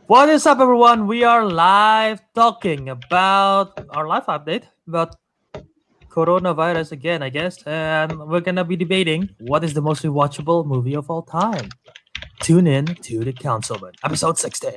What is up, everyone? We are live talking about our live update about coronavirus again, I guess. And we're going to be debating what is the most rewatchable movie of all time. Tune in to the Councilmen, episode 60.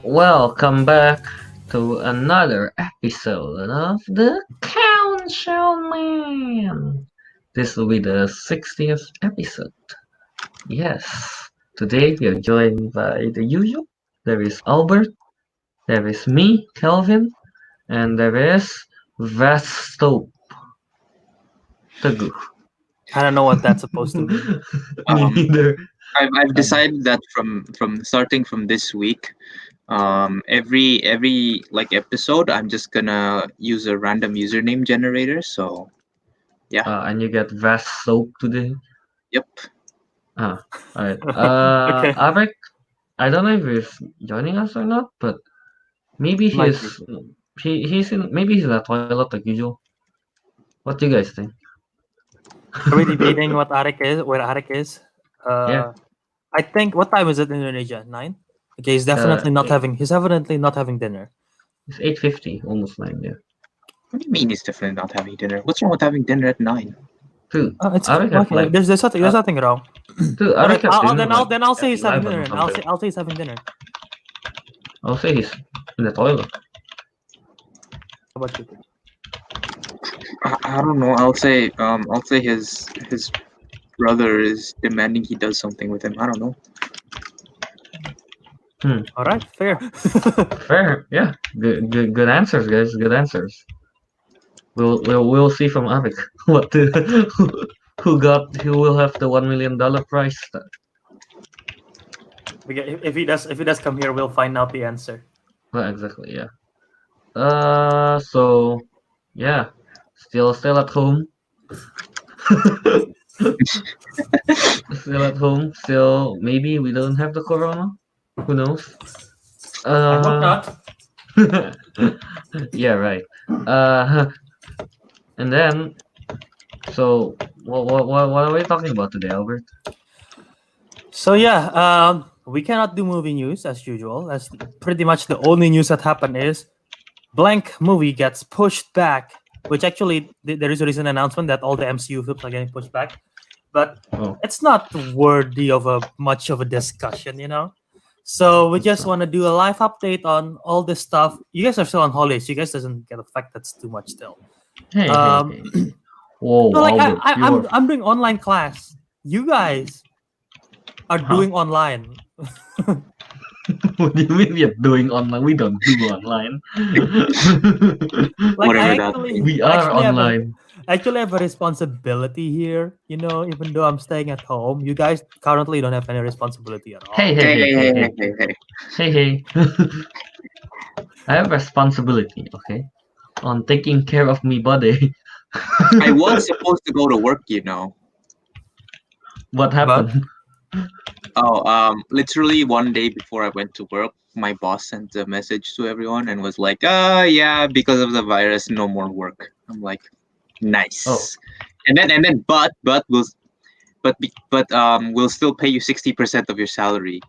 Welcome back to another episode of the Councilmen. This will be the 60th episode. Yes, today we are joined by the usual. There is Albert, there is me, Kelvin, and there is Vasto. Teguh. I don't know what that's supposed to mean. Me neither. I've decided that from starting from this week, every like episode, I'm just gonna use a random username generator. So And you get Vast Soap today. yep. Alright. Okay. Ariq, I don't know if he's joining us or not, but maybe Might he's in the toilet like usual. What do you guys think? Are we debating what Ariq is, where Ariq is? Yeah. I think, what time is it in Indonesia? 9? Okay, he's definitely not having dinner. It's 8:50, almost 9. Yeah. What do you mean he's definitely not having dinner? What's wrong with having dinner at 9? Dude, It's Ariq have okay. like There's nothing wrong. dude, Ariq have dinner Then I'll like say he's at having 11 dinner. or something. I'll say he's having dinner. I'll say he's in the toilet. How about you? I don't know. I'll say his brother is demanding he does something with him. I don't know. All right, fair. Fair, yeah. Good answers, guys. Good answers. We'll see from Ariq what who will have the $1 million prize. If he does come here, we'll find out the answer. Well, exactly, yeah. So yeah, still at home. Still at home. Still, maybe we don't have the corona. Who knows? I hope not. Yeah, right. And then, so what are we talking about today, Albert? So yeah, we cannot do movie news as usual. That's pretty much the only news that happened is blank movie gets pushed back. Which actually there is a recent announcement that all the MCU films are getting pushed back, but it's not worthy of much of a discussion, you know. So we just want to do a live update on all this stuff. You guys are still on holidays. You guys doesn't get affected too much still. Hey. Whoa, No, like Albert, I'm doing online class. You guys are doing online. What do you mean we are doing online? We don't do online. Like Whatever I that actually, We are actually have online. actually have a responsibility here. You know, even though I'm staying at home, you guys currently don't have any responsibility at all. Hey. Hey. I have responsibility, okay, on taking care of me body. I was supposed to go to work, you know. What happened? Literally one day before I went to work, my boss sent a message to everyone and was like, yeah, because of the virus, no more work. I'm like, nice. Oh. And then but we'll still pay you 60% of your salary.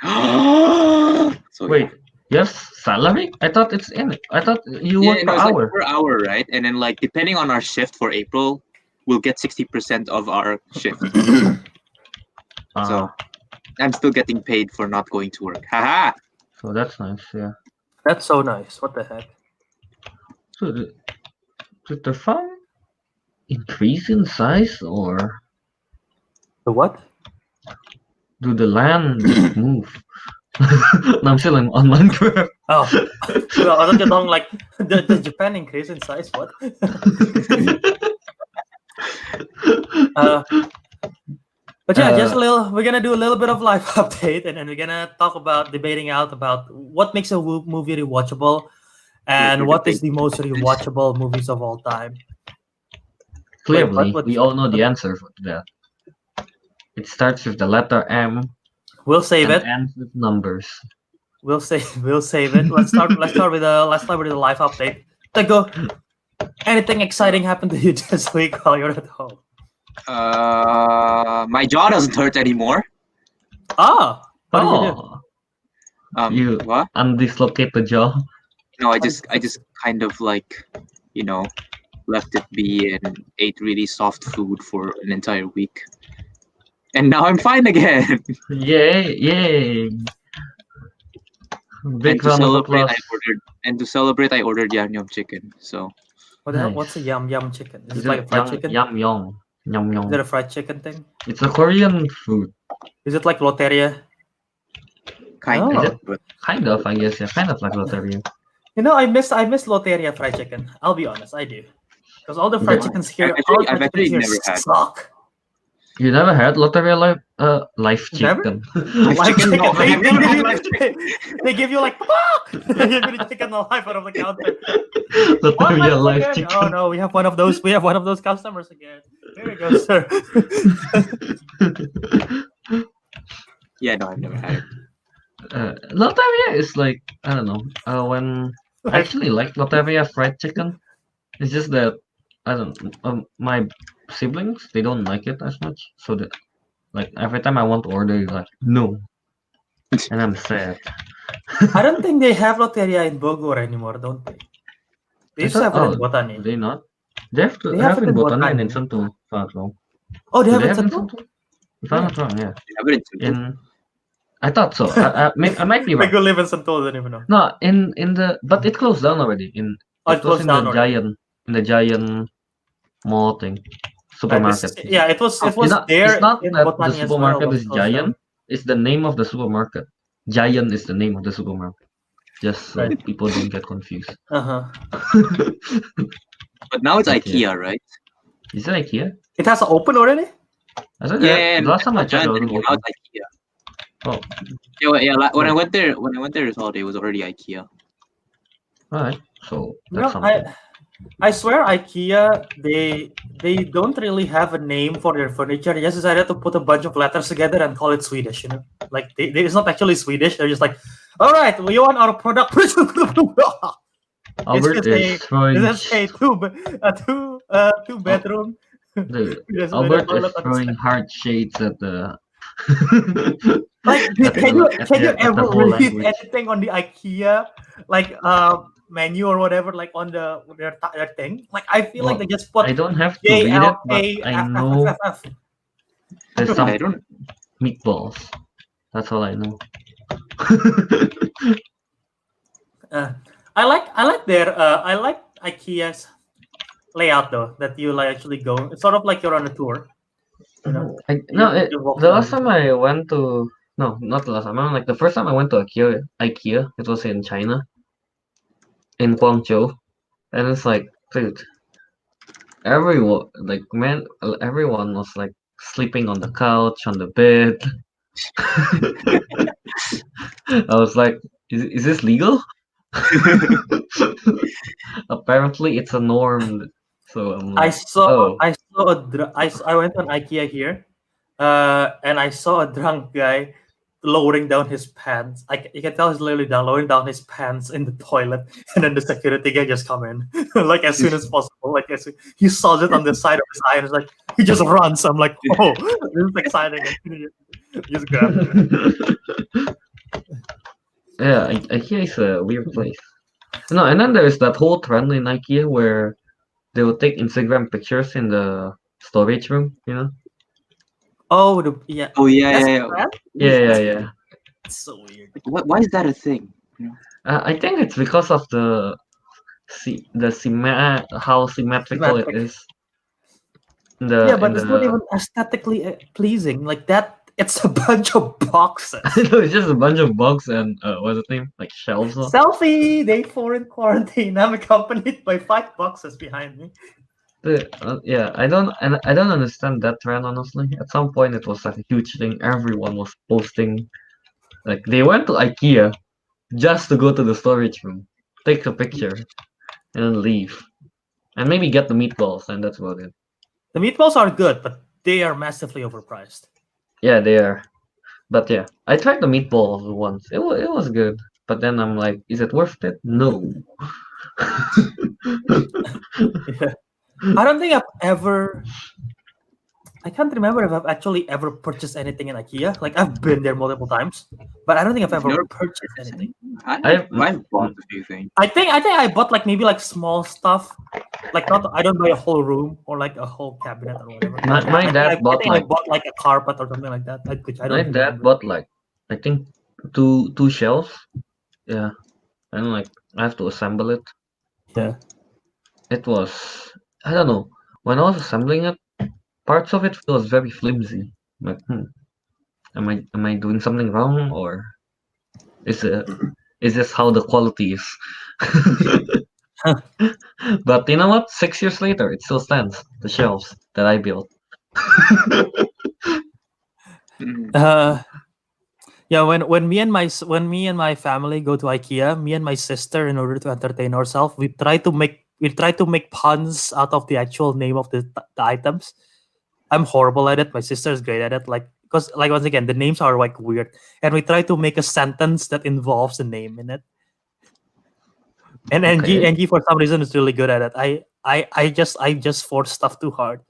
So Wait, yes, salary? I thought it's in it. I thought you work per it's hour. like per hour, right? And then like depending on our shift for April, we'll get 60% of our shift. So I'm still getting paid for not going to work. Haha. So that's nice, yeah. That's so nice. What the heck? So did the farm increase in size, or The what? do the land just move? No, I'm still in online graph. Oh, well, I thought you're talking like the Japan increase in size. What? But yeah, we're gonna do a little bit of live update, and then we're gonna talk about debating out about what makes a movie rewatchable. And Wait, what wait, is the most rewatchable movies of all time? Clearly, what- we all know the answer for that. It starts with the letter M We'll save and it. ends with numbers. We'll save it. Let's start with the live update. Teguh, anything exciting happened to you this week while you're at home? My jaw doesn't hurt anymore. Ah, what did you do? You What? undislocate the jaw. No, I just kind of like, left it be and ate really soft food for an entire week. And now I'm fine again. Yay! Yay! Big round of applause. To celebrate, I ordered yam yam chicken. So What the hell? Nice. What's a yum yum chicken? Is Is it like a fried yum, chicken? Yum yong. Yum Is yong. it a fried chicken thing? It's a Korean food. Is it like loteria? kind Oh. of, but Kind of, I guess. Yeah, kind of like loteria. You know, I miss loteria fried chicken. I'll be honest, I do. Because all the fried Yeah. chickens here, I've actually never had. suck. You never had loteria live Never? chicken? Live chicken, no, I have never had live They give you like, fuck! They give you the chicken alive out of the counter. Loteria live Again? chicken. Oh no, we have one of those. We have one of those customers again. Here you go, sir. Yeah, no, I've never had it. Loteria is like, I don't know. When I actually like loteria fried chicken. It's just that I don't. My siblings they don't like it as much. So that like every time I want to order, it's like no, and I'm sad. I don't think they have loteria in Bogor anymore, don't they? They used to have it in Botani. They not. They have to They have have it in in Botani and in Botani. Sentul. If I'm not wrong. Oh, they Do have it in in Sentul? Sentul? If I'm not wrong, yeah. You have it in Sentul? I thought so. I might be wrong. Teguh live in Sentul, I don't even know. No, in the but it closed down already. It was in down the already. giant mall thing, supermarket. It was not, there. It's not in that the Botani as supermarket well, is but it closed giant. It's the name of the supermarket. Giant is the name of the supermarket. Just so Right. people don't get confused. down. But now it's Okay. IKEA, right? Is it IKEA? It has open already? I thought Yeah, the last time I not checked, it giant wasn't anymore. Now open. it's IKEA. Oh, When I Right. went there this holiday, it was already IKEA. alright. So No, that's something. I swear IKEA they don't really have a name for their furniture. They just decided to put a bunch of letters together and call it Swedish. You know, like it's not actually Swedish. They're just like, all right, we want our product. Albert just is throwing. It's a two bedroom. There's a Albert toilet is on the throwing side. hard shades at the. Like, at can you the ever whole read language. anything on the IKEA like menu or whatever, like on their thing? Like, I feel like Well, they just put I don't have to read it, but I know there's some I don't. meatballs. That's all I know. I like their I like IKEA's layout though. That you like actually go. It's sort of like you're on a tour. You know. You walk The around. last time I went to no, not the last time. Like the first time I went to IKEA, it was in China, in Guangzhou, and it's like, dude, everyone was like sleeping on the couch, on the bed. I was like, is this legal? Apparently, it's a norm. So I'm like, I went on IKEA here, and I saw a drunk guy lowering down his pants. You can tell he's literally lowering down his pants in the toilet, and then the security guy just come in, like as soon as possible. Like he saw it on the side of his eye, and it's like he just runs. I'm like, oh, this is exciting. Just grab it. Yeah, IKEA is a weird place. No, and then there's that whole trend in IKEA where they will take Instagram pictures in the storage room, you know? Oh, yeah. Oh yeah, That's yeah. bad? Yeah. It's so weird. Why is that a thing? I think it's because of how symmetrical it is. But it's not even aesthetically pleasing. Like that, it's a bunch of boxes. It's just a bunch of boxes and what's the name? Like shelves. Selfie! Day 4 in quarantine. I'm accompanied by 5 boxes behind me. Yeah, I don't understand that trend honestly. At some point, it was like a huge thing. Everyone was posting, like they went to IKEA just to go to the storage room. take a picture, and then leave, and maybe get the meatballs, and that's about it. The meatballs are good, but they are massively overpriced. Yeah, they are. But yeah, I tried the meatballs once. It was good, but then I'm like, is it worth it? No. Yeah. I don't think I've ever. I can't remember if I've actually ever purchased anything in IKEA. Like I've been there multiple times, but I don't think I've ever Never purchased anything. I've bought a few things. I think I bought like maybe like small stuff. Like not I don't buy a whole room or like a whole cabinet or whatever. My dad I bought think I like bought like a carpet or something like that. Which I my don't dad remember. bought like I think two shelves. Yeah, and like I have to assemble it. Yeah. It was I don't know. When I was assembling it, parts of it was very flimsy. Like, am I doing something wrong, or is this how the quality is? But you know what? 6 years later, it still stands. The shelves that I built. Yeah, when me and my family go to IKEA, me and my sister, in order to entertain ourselves, we try to make puns out of the actual name of the items. I'm horrible at it. My sister is great at it. Like because like once again, the names are like weird, and we try to make a sentence that involves a name in it. And Okay. Angie for some reason is really good at it. I just force stuff too hard,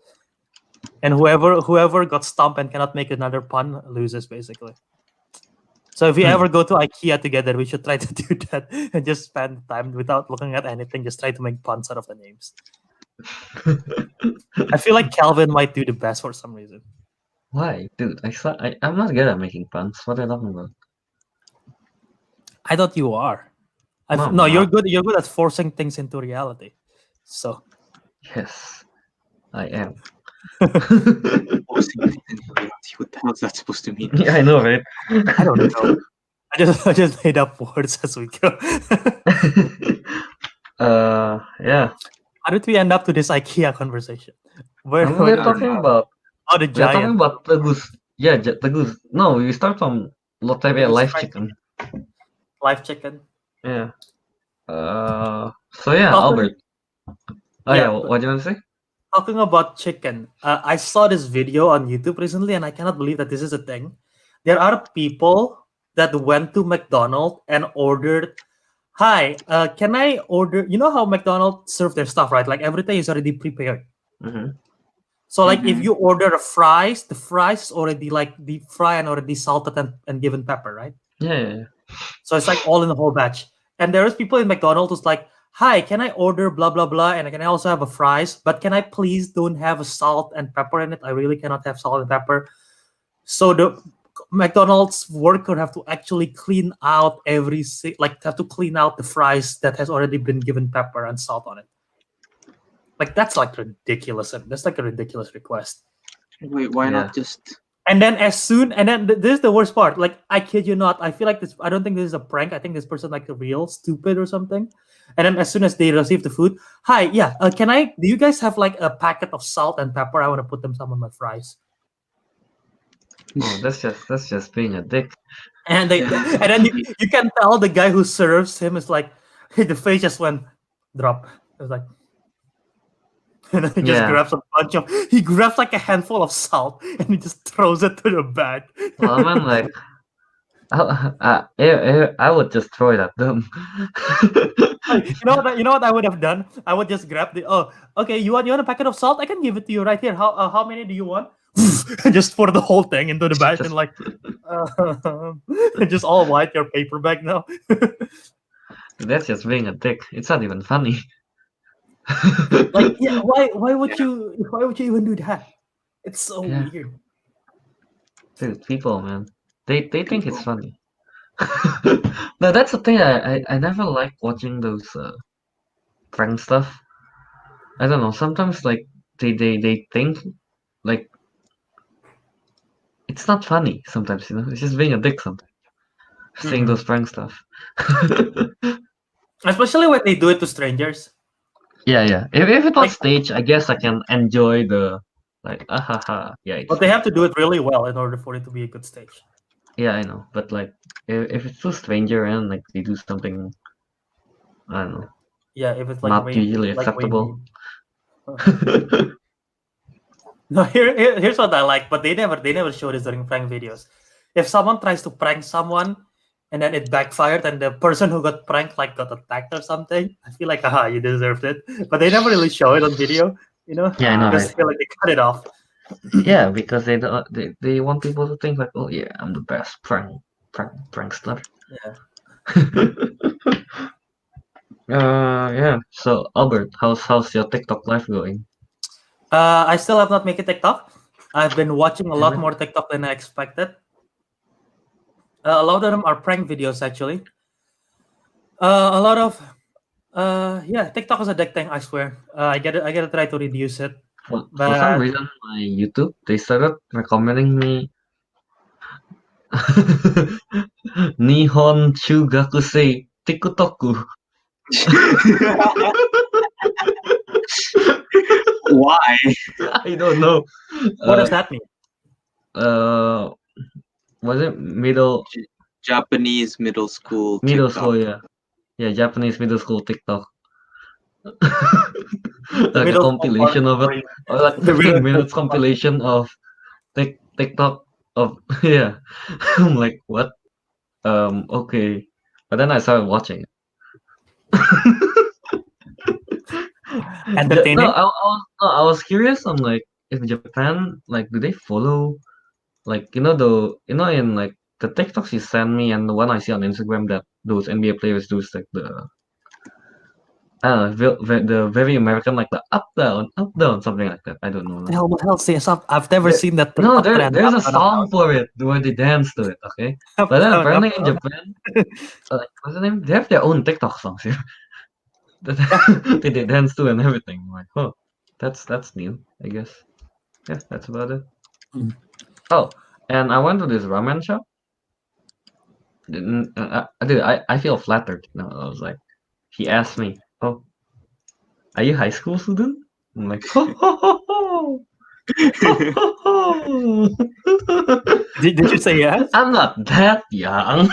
and whoever got stumped and cannot make another pun loses basically. So if we ever go to IKEA together, we should try to do that and just spend time without looking at anything. Just try to make puns out of the names. I feel like Kelvin might do the best for some reason. Why, dude? I'm not good at making puns. What are you talking about? I thought you are. No, I'm No, you're not. good. You're good at forcing things into reality. So Yes, I am. What the hell is that supposed to mean? Yeah, I know, right? I don't know. I just made up words as we go. Yeah. How did we end up to this IKEA conversation? We're talking about the we're talking giant about Teguh's. Yeah, Teguh's. No, we start from Lotte Live Chicken. live chicken. Yeah. So yeah, Albert. Oh yeah, what do you want to say? Talking about chicken, I saw this video on YouTube recently, and I cannot believe that this is a thing. There are people that went to McDonald's and ordered, "Hi, can I order?" You know how McDonald's serve their stuff, right? Like everything is already prepared. Mm-hmm. So, like, if you order the fries is already like deep fry and already salted and given pepper, right? Yeah. So it's like all in the whole batch. And there's people in McDonald's who's like, "Hi, can I order blah blah blah, and can I also have a fries? But can I please don't have a salt and pepper in it? I really cannot have salt and pepper." So the McDonald's worker have to actually clean out have to clean out the fries that has already been given pepper and salt on it. Like that's like ridiculous. That's like a ridiculous request. Wait, why not just? And then this is the worst part. Like I kid you not, I feel like this. I don't think this is a prank. I think this person like a real stupid or something. And then as soon as they receive the food, "Hi, yeah, do you guys have like a packet of salt and pepper? I want to put them some on my fries." Oh, that's just being a dick. And then you can tell the guy who serves him is like, the face just went drop. It was like, and then he just grabs like a handful of salt and he just throws it to the bag. Well, I'm like, I would just throw it at them. You know what I would have done? I would just grab okay, you want a packet of salt? I can give it to you right here. How many do you want? Just pour the whole thing into the bag and like just all white your paper bag now. That's just being a dick. It's not even funny. Like, yeah, why would you even do that? It's so weird. Dude, people, man, they think it's funny. No, that's the thing. I never like watching those prank stuff. I don't know. Sometimes like they think like it's not funny. Sometimes it's just being a dick. Sometimes seeing those prank stuff. Especially when they do it to strangers. Yeah. If it was staged, I guess I can enjoy the like yeah. But they have to do it really well in order for it to be a good stage. Yeah, I know. But like if it's too stranger and like they do something I don't know, Yeah, if it's like not way usually like way acceptable. mean. No, here's what I like, but they never show this during prank videos. If someone tries to prank someone and then it backfired and the person who got pranked like got attacked or something, I feel like you deserved it. But they never really show it on video, Yeah, I know, because right? I feel like they cut it off. Yeah, because they want people to think like, oh yeah, I'm the best prankster. Yeah. Yeah. So Albert, how's your TikTok life going? I still have not made a TikTok. I've been watching a Damn lot it. more TikTok than I expected. A lot of them are prank videos actually. A lot of yeah, TikTok is addicting. I swear. I gotta try to reduce it. For some But reason, my YouTube they started recommending me Nihon Chugakusei TikToku. Why? I don't know. what does Uh, that mean? uh, was it Japanese middle school middle TikTok. school? Yeah, Japanese middle school TikTok. The Like a middle school part compilation is of it, boring. or like The 15 middle minutes school part. compilation of TikTok of yeah. I'm like, what? Okay. But then I started watching it. No, Entertaining. I was curious. I'm like, if Japan, like, do they follow, like, in like the TikToks you send me and the one I see on Instagram that those NBA players do is like the very American, like the up down, something like that. I don't know. The hell, what else is up? I've never There, seen that no, TikTok trend. there's Up a down, up song down, for it where they dance to it. Okay, up but then down, up apparently in down. Japan, what's the name? They have their own TikTok songs here that they dance to and everything. I'm like, oh, that's new, I guess. Yeah, that's about it. Mm. Oh, and I went to this ramen shop. Dude, I feel flattered. No, I was like, he asked me, "Oh, are you high school student?" I'm like, "Ho ho ho ho, ho ho ho." Did you say yes? I'm not that young.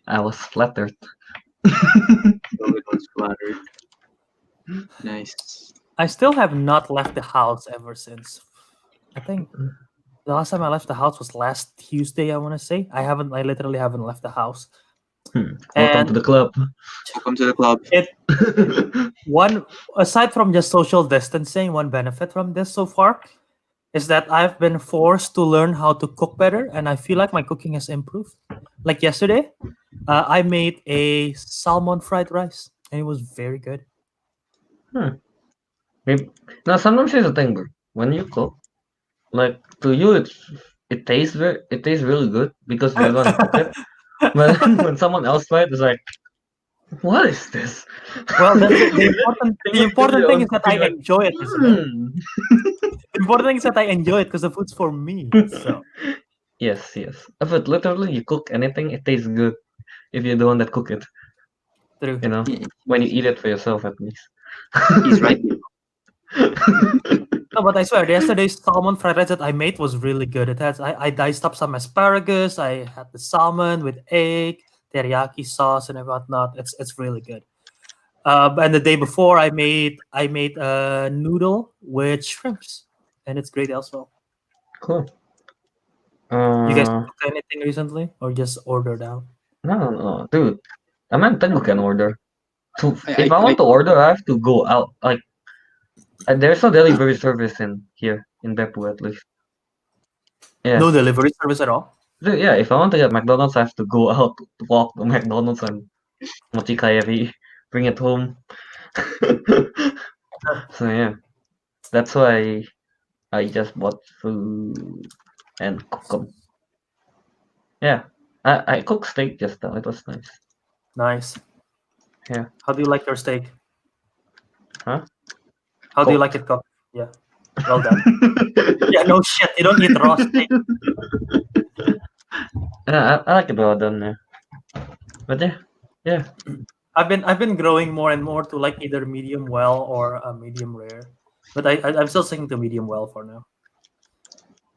I was flattered. Kelvin was flattered. Nice. I still have not left the house ever since. I think the last time I left the house was last Tuesday. I want to say I literally haven't left the house. Welcome to the club. Welcome to the club. One aside from just social distancing, one benefit from this so far is that I've been forced to learn how to cook better, and I feel like my cooking has improved. Like yesterday, I made a salmon fried rice, and it was very good. Now sometimes here's the thing, bro. When you cook, like to you, it tastes really good because you're the one who cook it. But then when someone else tries it, it's like, what is this? Well, the They make their thing own is that I cooking, like, enjoy it, isn't it? hmm. The important thing is that I enjoy it because the food's for me. So Yes. But literally, you cook anything, it tastes good if you're the one that cook it. true. You know, when you eat it for yourself, at least. He's right. No, but I swear, yesterday's salmon fried rice that I made was really good. I diced up some asparagus. I had the salmon with egg, teriyaki sauce, and whatnot. It's really good. And the day before, I made a noodle with shrimps, and it's great as well. Cool. You guys cook anything recently, or just ordered out? No, dude. I meant Teguh can order. So if I I want to order, I have to go out. Like, there's no delivery service in here in Beppu, at least. Yeah. No delivery service at all. Dude, yeah, if I want to get McDonald's, I have to go out, walk to McDonald's and mochi kayari, bring it home. So yeah, that's why I just bought food and cook 'em. Yeah, I cooked steak just now. It was nice. Nice. Yeah. How do you like your steak? Huh? How do you Cooked. like it cooked? Yeah. Well done. Yeah, no shit. You don't eat raw steak. Yeah, I like it well done. Yeah. But yeah. I've been growing more and more to like either medium well or a medium rare, but I'm still sticking to medium well for now.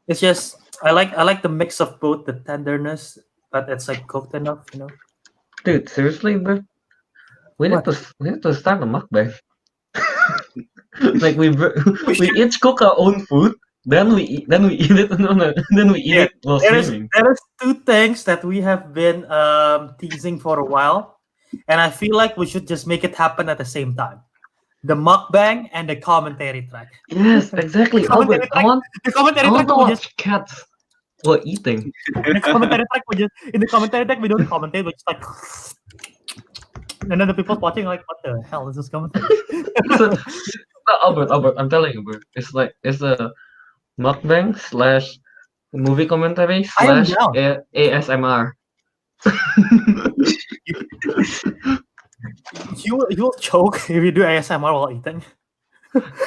It's just I like the mix of both the tenderness but it's like cooked enough, you know. Dude, seriously, bro? We need What? to start a mukbang. Like we We we should. each cook our own food, then we eat it, then we eat Yeah, it while there is streaming. there is two things that we have been teasing for a while, and I feel like we should just make it happen at the same time. The mukbang and the commentary track. Yes, exactly, Albert. The commentary I track want to will just watch cats while eating. the commentary track will just in the commentary track we don't commentate, we just like and then the people watching like, what the hell is this commentary? So, no, Albert, I'm telling you, bro. It's a mukbang slash movie commentary I am slash down. ASMR. You'll choke if you do ASMR while eating.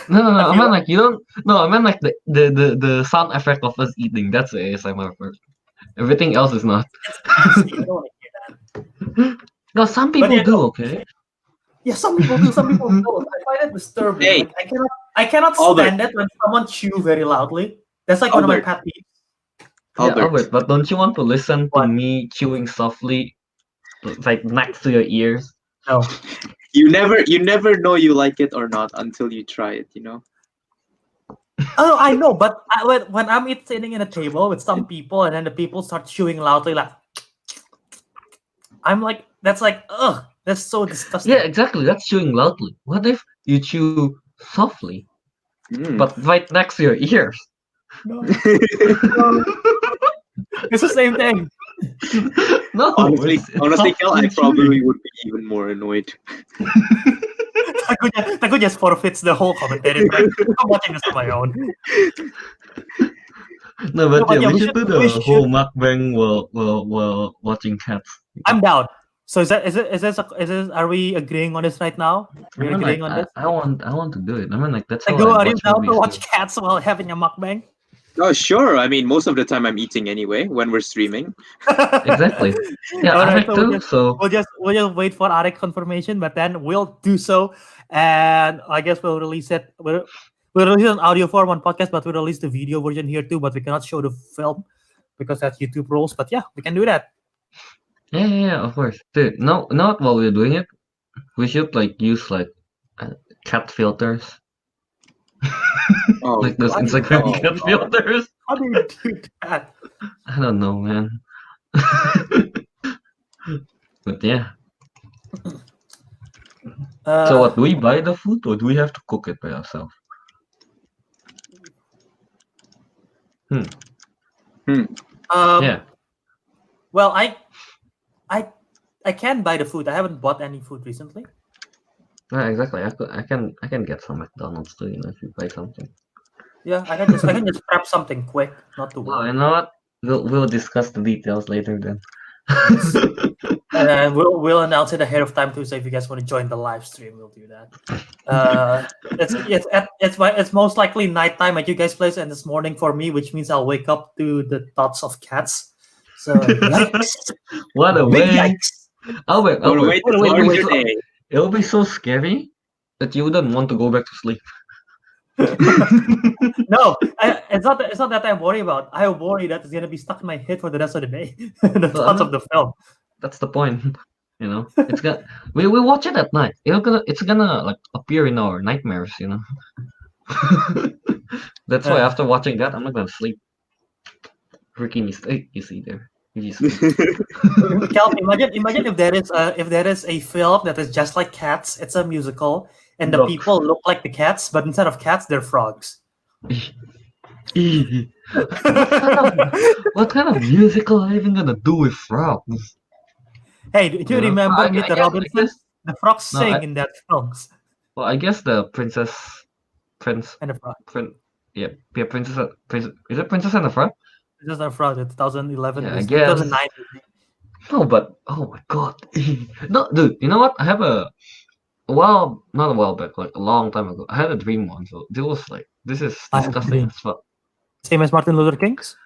No, I I feel meant like you don't. No, I meant like the sound effect of us eating. That's the ASMR part. Everything else is not. I don't want to hear that. No, some But people yeah, do. no, Okay. yeah, some people do, some people don't. I find it disturbing. Hey. Like I cannot Albert. stand it when someone chew very loudly. That's like one of my Albert. pet peeves. Yeah, Albert. Albert, but don't you want to listen to What? me chewing softly, like next to your ears? No. You never know you like it or not until you try it, you know? Oh, I know, but when I'm sitting in a table with some people and then the people start chewing loudly, like I'm like, that's like, ugh, that's so disgusting. Yeah, exactly. That's chewing loudly. What if you chew softly, but right next to your ears? No. No. It's the same thing. No, honestly, it's Kel, I softly probably chewing. would be even more annoyed. Taku just forfeits the whole commentary track. I'm watching this on my own. No, but yeah, we we should do we the whole mukbang while watching cats. I'm down. So is this are we agreeing on this right now? I We're mean, like, agreeing on this. I want to do it. I mean, like, that's how Taku, I are you watch down to movies. watch Too. cats while having a mukbang? Oh, sure. I mean, most of the time I'm eating anyway when we're streaming. Exactly. Yeah, All right, Ariq too. So we'll just wait for Ariq confirmation, but then we'll do so, and I guess we'll release it. We'll release it in audio form on podcast, but we'll release the video version here too. But we cannot show the film because that's YouTube rules. But yeah, we can do that. yeah, of course, dude. No, not while we're doing it. We should like use like cat filters, Oh, like those God. Instagram Oh, cat God. filters. How do you do that? I don't know, man. But yeah. So what? Do we buy the food or do we have to cook it by ourselves? Yeah. Well, I can buy the food. I haven't bought any food recently. Yeah, exactly. I can get some McDonald's too, you know, if you buy something. Yeah, I can just prep something quick, not too Well, worry. you know what? We'll discuss the details later then. And we'll announce it ahead of time too. So if you guys want to join the live stream, we'll do that. It's most likely nighttime at you guys' place, and it's morning for me, which means I'll wake up to the thoughts of cats. So yikes! What a Big way! yikes! Albert, Well, wait, What a way to how was wake your up. day? it'll be so scary that you wouldn't want to go back to sleep. No, it's not that I'm worried about. I worry that it's gonna be stuck in my head for the rest of the day. The thoughts of the film. That's the point. You know, it's got we watch it at night. It's gonna like appear in our nightmares. You know. That's why after watching that, I'm not gonna sleep. Rookie mistake, you see there. Cal, imagine if there is a film that is just like Cats. It's a musical, and the Look. people look like the cats, but instead of cats, they're frogs. What kind of musical are you even gonna do with frogs? Hey, do you You know? remember I Meet the guess- Robinsons? The frogs No, sing I- in that films. Well, I guess the prince, And the frog. yeah, princess, is it Princess and the Frog? It's just a frog. The 2011. Yeah, I It's guess. 2009. No, but oh my god, no, dude. You know what? I have not a while back, like a long time ago. I had a dream once. So this is I have a disgusting dream. as fuck. Same as Martin Luther King's.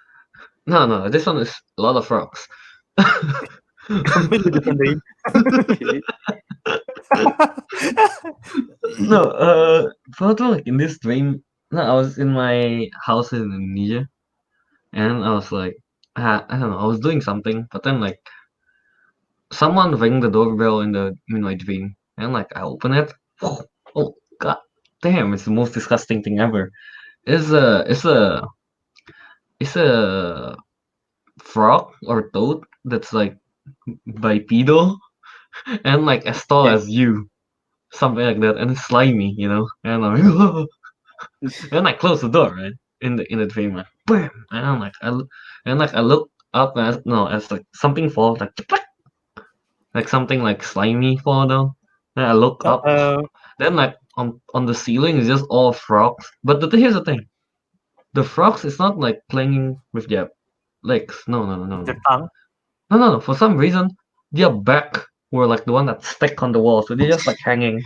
No, this one is a lot of frogs. Completely different dream. Okay. No, further like in this dream, no, I was in my house in Indonesia, and I was like, I don't know, I was doing something, but then like someone rang the doorbell in my dream, and like I open it. Oh god damn! It's the most disgusting thing ever. It's a frog or toad that's like bipedal and like as tall Yeah. as you, something like that, and it's slimy, And I'm like, and I close the door, right? In the dream, like bam, and I'm like I look up as no as like something falls like something like slimy fall down. Then I look up, then like on the ceiling is just all frogs. But here's the thing: the frogs is not like playing with their legs. No, no, no, no, The no, tongue. no, no, no. For some reason, their back were like the one that stuck on the wall, so they're just like hanging,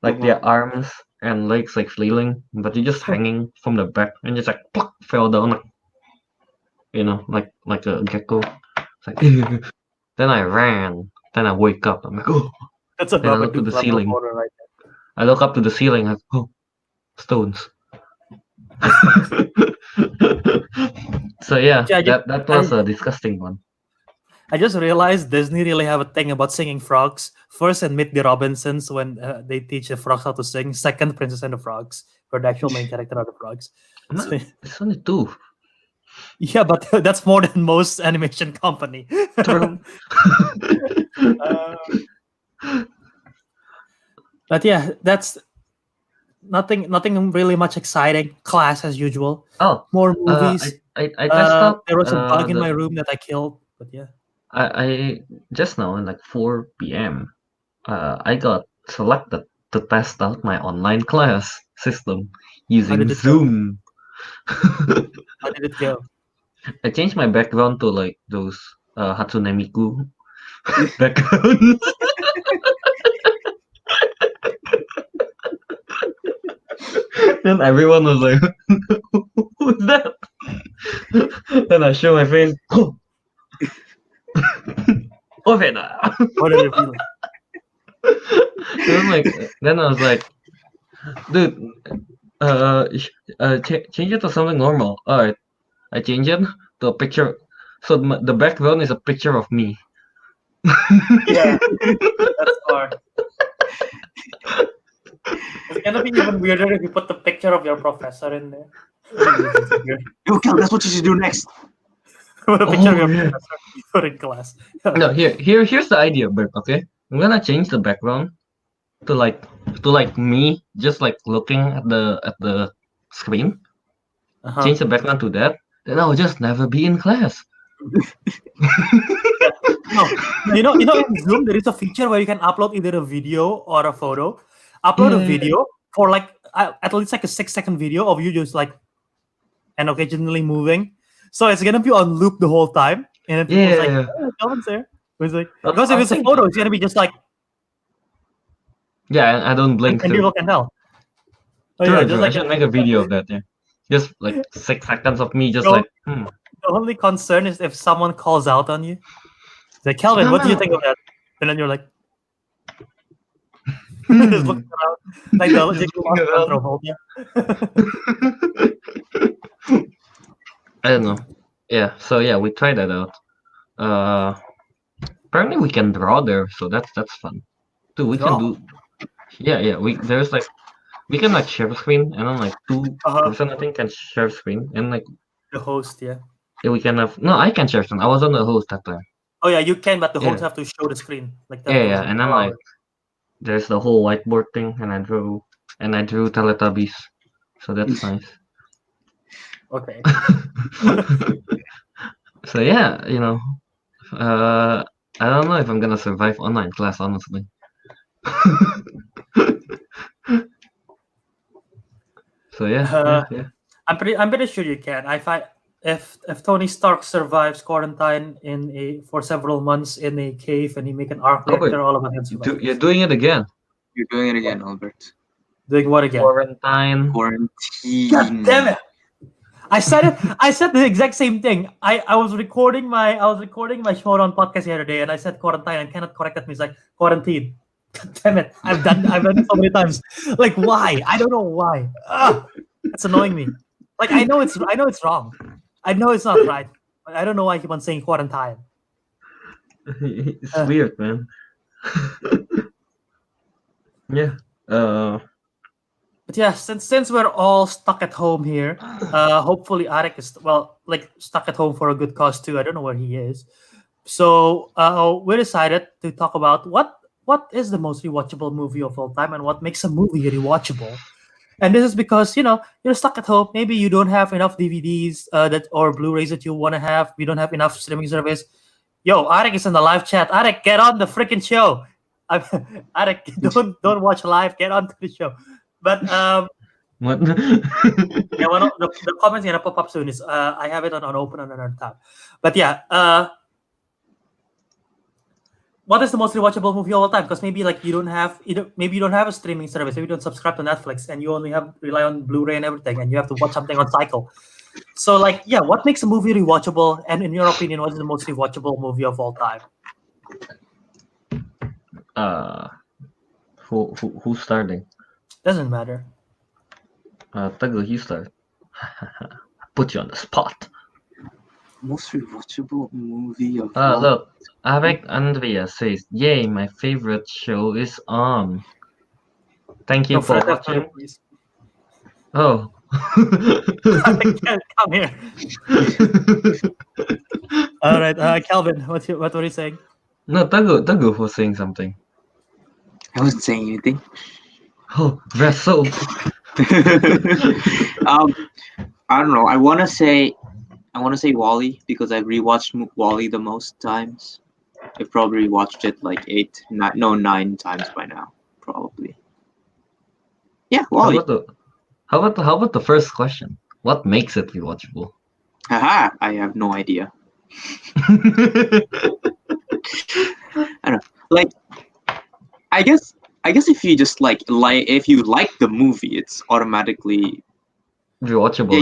like their arms and legs like flailing, but they're just hanging from the back and just like pluck, fell down, like like a gecko. It's like then I ran. Then I wake up. I'm like, oh. That's a Then I look to Babadook the level ceiling. horror right I look up to the ceiling. Like, oh, stones. So yeah, Yeah, that was a disgusting one. I just realized Disney really have a thing about singing frogs. First, in Meet the Robinsons, when they teach the frogs how to sing. Second, Princess and the Frogs, where the actual main character are the frogs. So, It's only two. yeah, but that's more than most animation company. True. But yeah, that's nothing really much exciting. Class as usual. Oh, More movies. I just thought There was a bug in my room that I killed, but yeah. I just now in like 4 p.m. I got selected to test out my online class system using did it go? Zoom. How did it go? I changed my background to like those Hatsune Miku backgrounds. And everyone was like, who's that? Then I show my face. Oh, Ovena. What did it feel? Then I was like, dude, change it to something normal. Alright, I change it to a picture. So the background is a picture of me. Yeah, that's hard. It's gonna be even weirder if you put the picture of your professor in there. Okay, that's what you should do next. Put a picture of your yeah. professor put in class. No, here's the idea, Bert. Okay, I'm gonna change the background to like me just like looking at the screen. Uh-huh. Change the background to that. Then I'll just never be in class. No, in Zoom there is a feature where you can upload either a video or a photo. Upload a Yeah. video for like at least like a 6-second video of you just like and occasionally moving. So it's gonna be on loop the whole time, and then people's like, Yeah. "Oh, Kelvin's there." It's like But because if I it's a think- photo, it's gonna be just like, Yeah, I don't blink and through. people can tell. Oh True, yeah, true. just I like should make a video of that. Yeah, just like 6 seconds of me, just No. like. the only concern is if someone calls out on you. It's like, Kelvin, what do you think of that? And then you're like, just looking around, like the control. Yeah. I don't know. Yeah, so yeah, we tried that out. Apparently we can draw there, so that's fun. Dude, we can Draw? do. Yeah. We can like share screen, and then like two person I think can share screen, and like The host, yeah. we can have. No, I can share screen. I was on the host that time. Oh yeah, you can, but the host Yeah. have to show the screen. Like that. Yeah, and then like there's the whole whiteboard thing, and I drew Teletubbies, so that's nice. Okay. So yeah, I don't know if I'm gonna survive online class, honestly. So yeah. I'm pretty sure you can. I find if Tony Stark survives quarantine for several months in a cave and he make an arc reactor, all of us can You're doing it again. You're doing it again, Albert. Doing what again? Quarantine. Quarantine. God damn it! I said it. I said the exact same thing. I was recording my Showdown podcast the other day, and I said quarantine, and Kenneth corrected me. He's like quarantine. God damn it! I've done it so many times. Like why? I don't know why. That's annoying me. Like I know it's wrong. I know it's not right. I don't know why I keep on saying quarantine. It's Uh. weird, man. Yeah. But yeah, since we're all stuck at home here, hopefully Ariq is like stuck at home for a good cause too. I don't know where he is. So we decided to talk about what is the most rewatchable movie of all time and what makes a movie rewatchable. And this is because you're stuck at home. Maybe you don't have enough DVDs that or Blu-rays that you want to have. We don't have enough streaming service. Yo, Ariq is in the live chat. Ariq, get on the freaking show. Ariq, don't watch live. Get on to the show. But What? yeah, one of the comments gonna pop up soon. Is I have it on open on another tab. But yeah, what is the most rewatchable movie of all time? Because maybe like maybe you don't have a streaming service, maybe you don't subscribe to Netflix, and you only have rely on Blu-ray and everything, and you have to watch something on cycle. So like, yeah, what makes a movie rewatchable? And in your opinion, what is the most rewatchable movie of all time? Who's starting? Doesn't matter. Teguh, you start. Put you on the spot. Most rewatchable movie of Look, Ariq Andria says, "Yay, my favorite show is on." Thank you No, for further, watching. please. Oh. Come here. All right, Kelvin, what were you saying? No, Teguh was saying something. I wasn't saying anything. Oh, vessel. I don't know. I wanna say Wally because I've rewatched Wally the most times. I've probably watched it like 9 times by now, probably. Yeah, Wally. How about the first question? What makes it rewatchable? Haha, I have no idea. I don't know. Like, I guess if you just if you like the movie, it's automatically Rewatchable. yeah.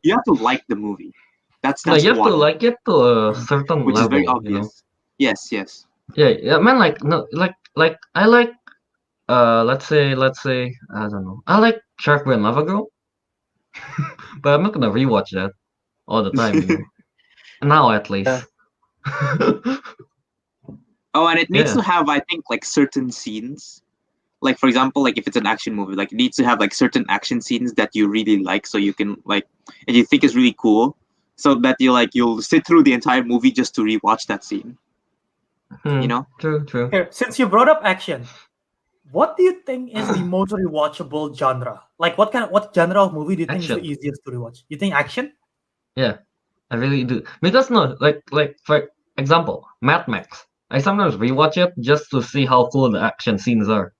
You have to like the movie. That's you have one. to like it to a certain Which level. is very obvious. Yes. Yeah, man. Like I like let's say I don't know. I like Shark Boy and Lava Girl, but I'm not gonna rewatch that all the time. Now at least. Oh, and it needs Yeah. to have, I think, like certain scenes. Like for example, like if it's an action movie, like it needs to have like certain action scenes that you really like, so you can and you think is really cool, so that you'll sit through the entire movie just to rewatch that scene. True. Here, since you brought up action, what do you think is the most rewatchable genre? Like, what genre of movie do you think is Action. the easiest to rewatch? You think action? Yeah, I really do. Because no, like for example, Mad Max. I sometimes rewatch it just to see how cool the action scenes are.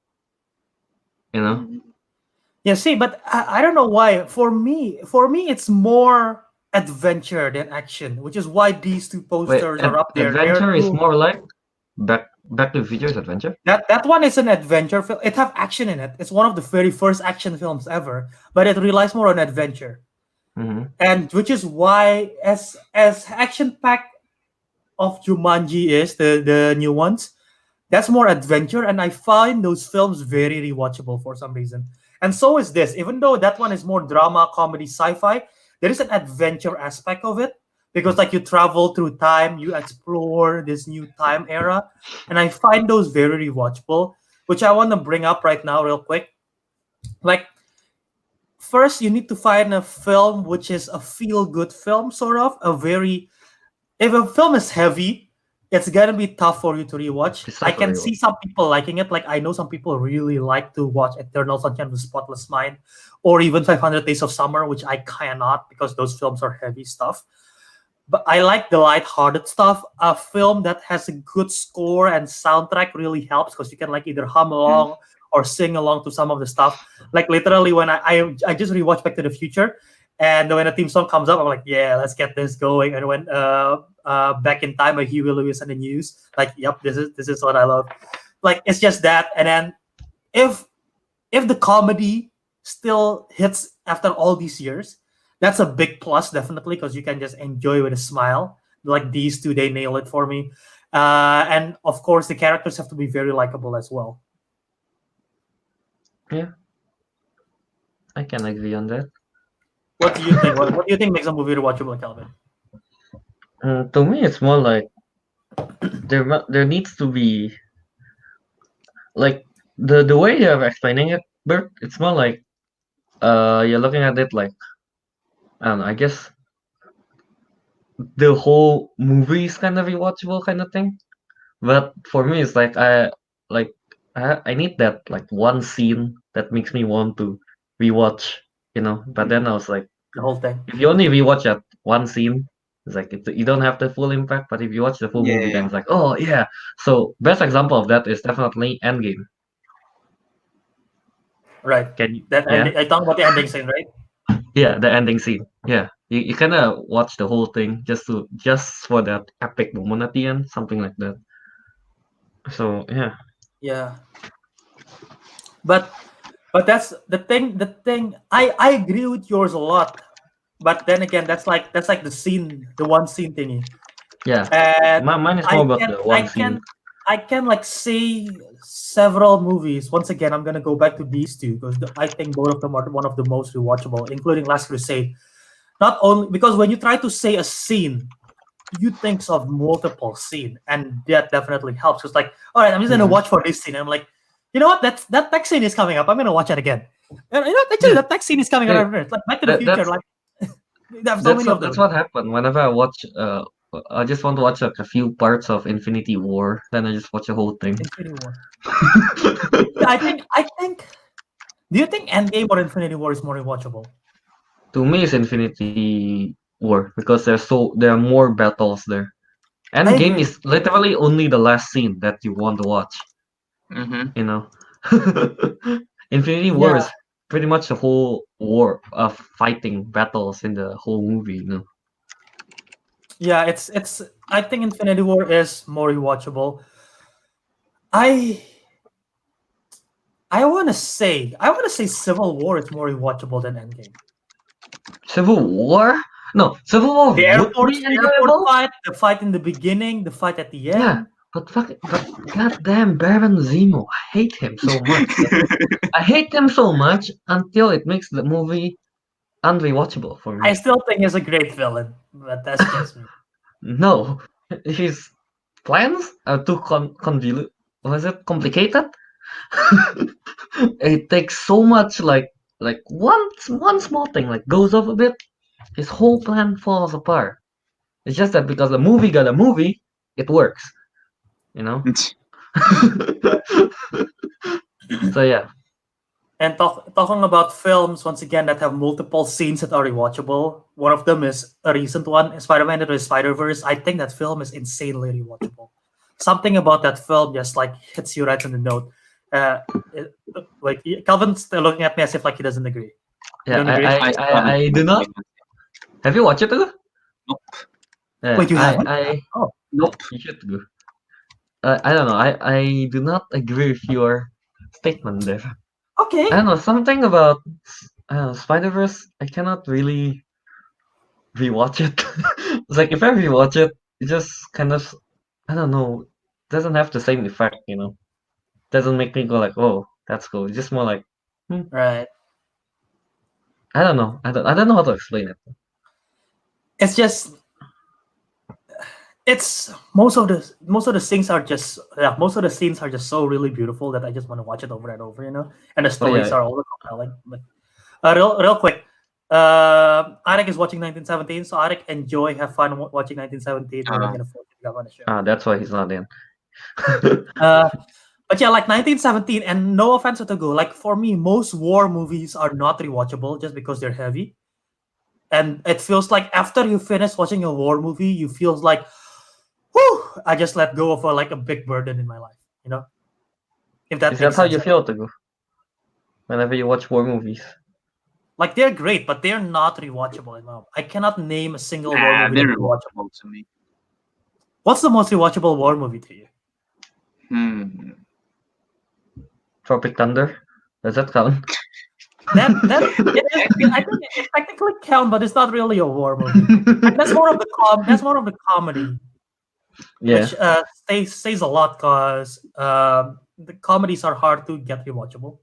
Yeah, see, but I don't know why. For me, it's more adventure than action, which is why these two posters are up there. Adventure is more like Back to the Future's adventure. That one is an adventure film. It have action in it. It's one of the very first action films ever, but it relies more on adventure. And which is why, as action packed of Jumanji is the new ones, that's more adventure, and I find those films very rewatchable for some reason. And so is this. Even though that one is more drama, comedy, sci-fi, there is an adventure aspect of it because like you travel through time, you explore this new time era, and I find those very rewatchable, which I want to bring up right now real quick. Like, first you need to find a film which is a feel-good film, sort of if a film is heavy, it's gonna be tough for you to rewatch. I can see some people liking it. Like I know some people really like to watch Eternal Sunshine of the Spotless Mind, or even 500 Days of Summer, which I cannot because those films are heavy stuff. But I like the light-hearted stuff. A film that has a good score and soundtrack really helps because you can like either hum along or sing along to some of the stuff. Like literally, when I just rewatched Back to the Future, and when a theme song comes up, I'm like, yeah, let's get this going. And when Back in Time by Huey Lewis and the News, like, yep, this is what I love. Like, it's just that. And then if the comedy still hits after all these years, that's a big plus, definitely, because you can just enjoy with a smile. Like these two, they nail it for me. And of course, the characters have to be very likable as well. Yeah, I can agree on that. What do you think? What do you think makes a movie rewatchable, Kelvin? To me, it's more like there needs to be like the way you're explaining it, Bert. It's more like you're looking at it like I don't know. I guess the whole movie is kind of rewatchable kind of thing. But for me, it's like I need that like one scene that makes me want to rewatch, you know. But then I was like, The whole thing. if you only rewatch that one scene, it's like you don't have the full impact. But if you watch the full movie, then Yeah. it's like, oh yeah. So best example of that is definitely Endgame. Right. Can you? That Yeah, ending. I talk about the ending scene, right? yeah, the ending scene. Yeah, you kind of watch the whole thing just for that epic moment at the end, something like that. So yeah, Yeah. But that's the thing. The thing. I agree with yours a lot. But then again, that's like the scene, the one scene thingy. yeah. And Mine is I more about can the I one scene. can I can like say several movies. Once again, I'm gonna go back to these two because I think both of them are one of the most rewatchable, including Last Crusade. Not only because when you try to say a scene, you think of multiple scene, and that definitely helps. It's like, all right, I'm just gonna Mhm. watch for this scene. I'm like, you know what? That next scene is coming up. I'm gonna watch it again. And you know, actually, Yeah, that next scene is coming yeah, up. It's like Back to the Future. Like, they have so many of that's those. what happened whenever I watch. I just want to watch like a few parts of Infinity War, then I just watch the whole thing. Infinity War. Yeah, I think. Do you think Endgame or Infinity War is more rewatchable? To me, it's Infinity War because there are more battles there. I Endgame agree. is literally only the last scene that you want to watch. Mm-hmm. You know, Infinity War Yeah, is pretty much the whole war of fighting battles in the whole movie. You know. yeah. It's. I think Infinity War is more rewatchable. I I want to say Civil War is more rewatchable than Endgame. Civil War? No, Civil War would be The airport enjoyable. fight, the fight in the beginning, the fight at the Yeah, end. but goddamn Baron Zemo, I hate him so much. I hate him so much until it makes the movie unrewatchable for I me. still think he's a great villain, but that's just me. No, his plans are too convoluted. Was it complicated? It takes so much like one small thing like goes off a bit, his whole plan falls apart. It's just that because the movie got a movie, it works, you know. So yeah, And talking about films once again that have multiple scenes that are rewatchable. One of them is a recent one, Spider-Man Into the Spider-Verse. I think that film is insanely rewatchable. Something about that film just like hits you right on the note. Uh, like Calvin's still looking at me as if like he doesn't agree. You yeah. don't agree? I still haven't I seen do it. not. Have you watched it too? Nope. Yeah, Wait, you haven't? I Oh, Nope. you should go. I don't know. I do not agree with your statement there. I okay. don't know something about Spider Verse. I cannot really rewatch it. It's like if I rewatch it, it just kind of I don't know doesn't have the same effect. You know, doesn't make me go like, oh, that's cool. It's just more like, hmm, Right. I don't know. I don't know how to explain it. It's just it's most of the scenes are just yeah most of the scenes are just so really beautiful that I just want to watch it over and over, you know. And the Oh stories yeah, are all compelling. But real quick, Ariq is watching 1917, so Ariq enjoy, have fun watching 1917, and I'm Uh, gonna force you on the show. that's why he's not in. Uh, but yeah, like 1917, and no offense to Teguh, like for me, most war movies are not rewatchable just because they're heavy, and it feels like after you finish watching a war movie, you feels like whew, I just let go of like a big burden in my life, you know, if that Is that makes how sense. you feel, Teguh, whenever you watch war movies? Like they're great, but they're not rewatchable. I cannot name a single war nah, movie that's they're rewatchable. rewatchable to me. What's the most rewatchable war movie to you? Hmm. Tropic Thunder? Does that count? That it is. I think it technically count, but it's not really a war movie. Like, that's more of the That's more of the comedy, Yeah. which says a lot because the comedies are hard to get rewatchable.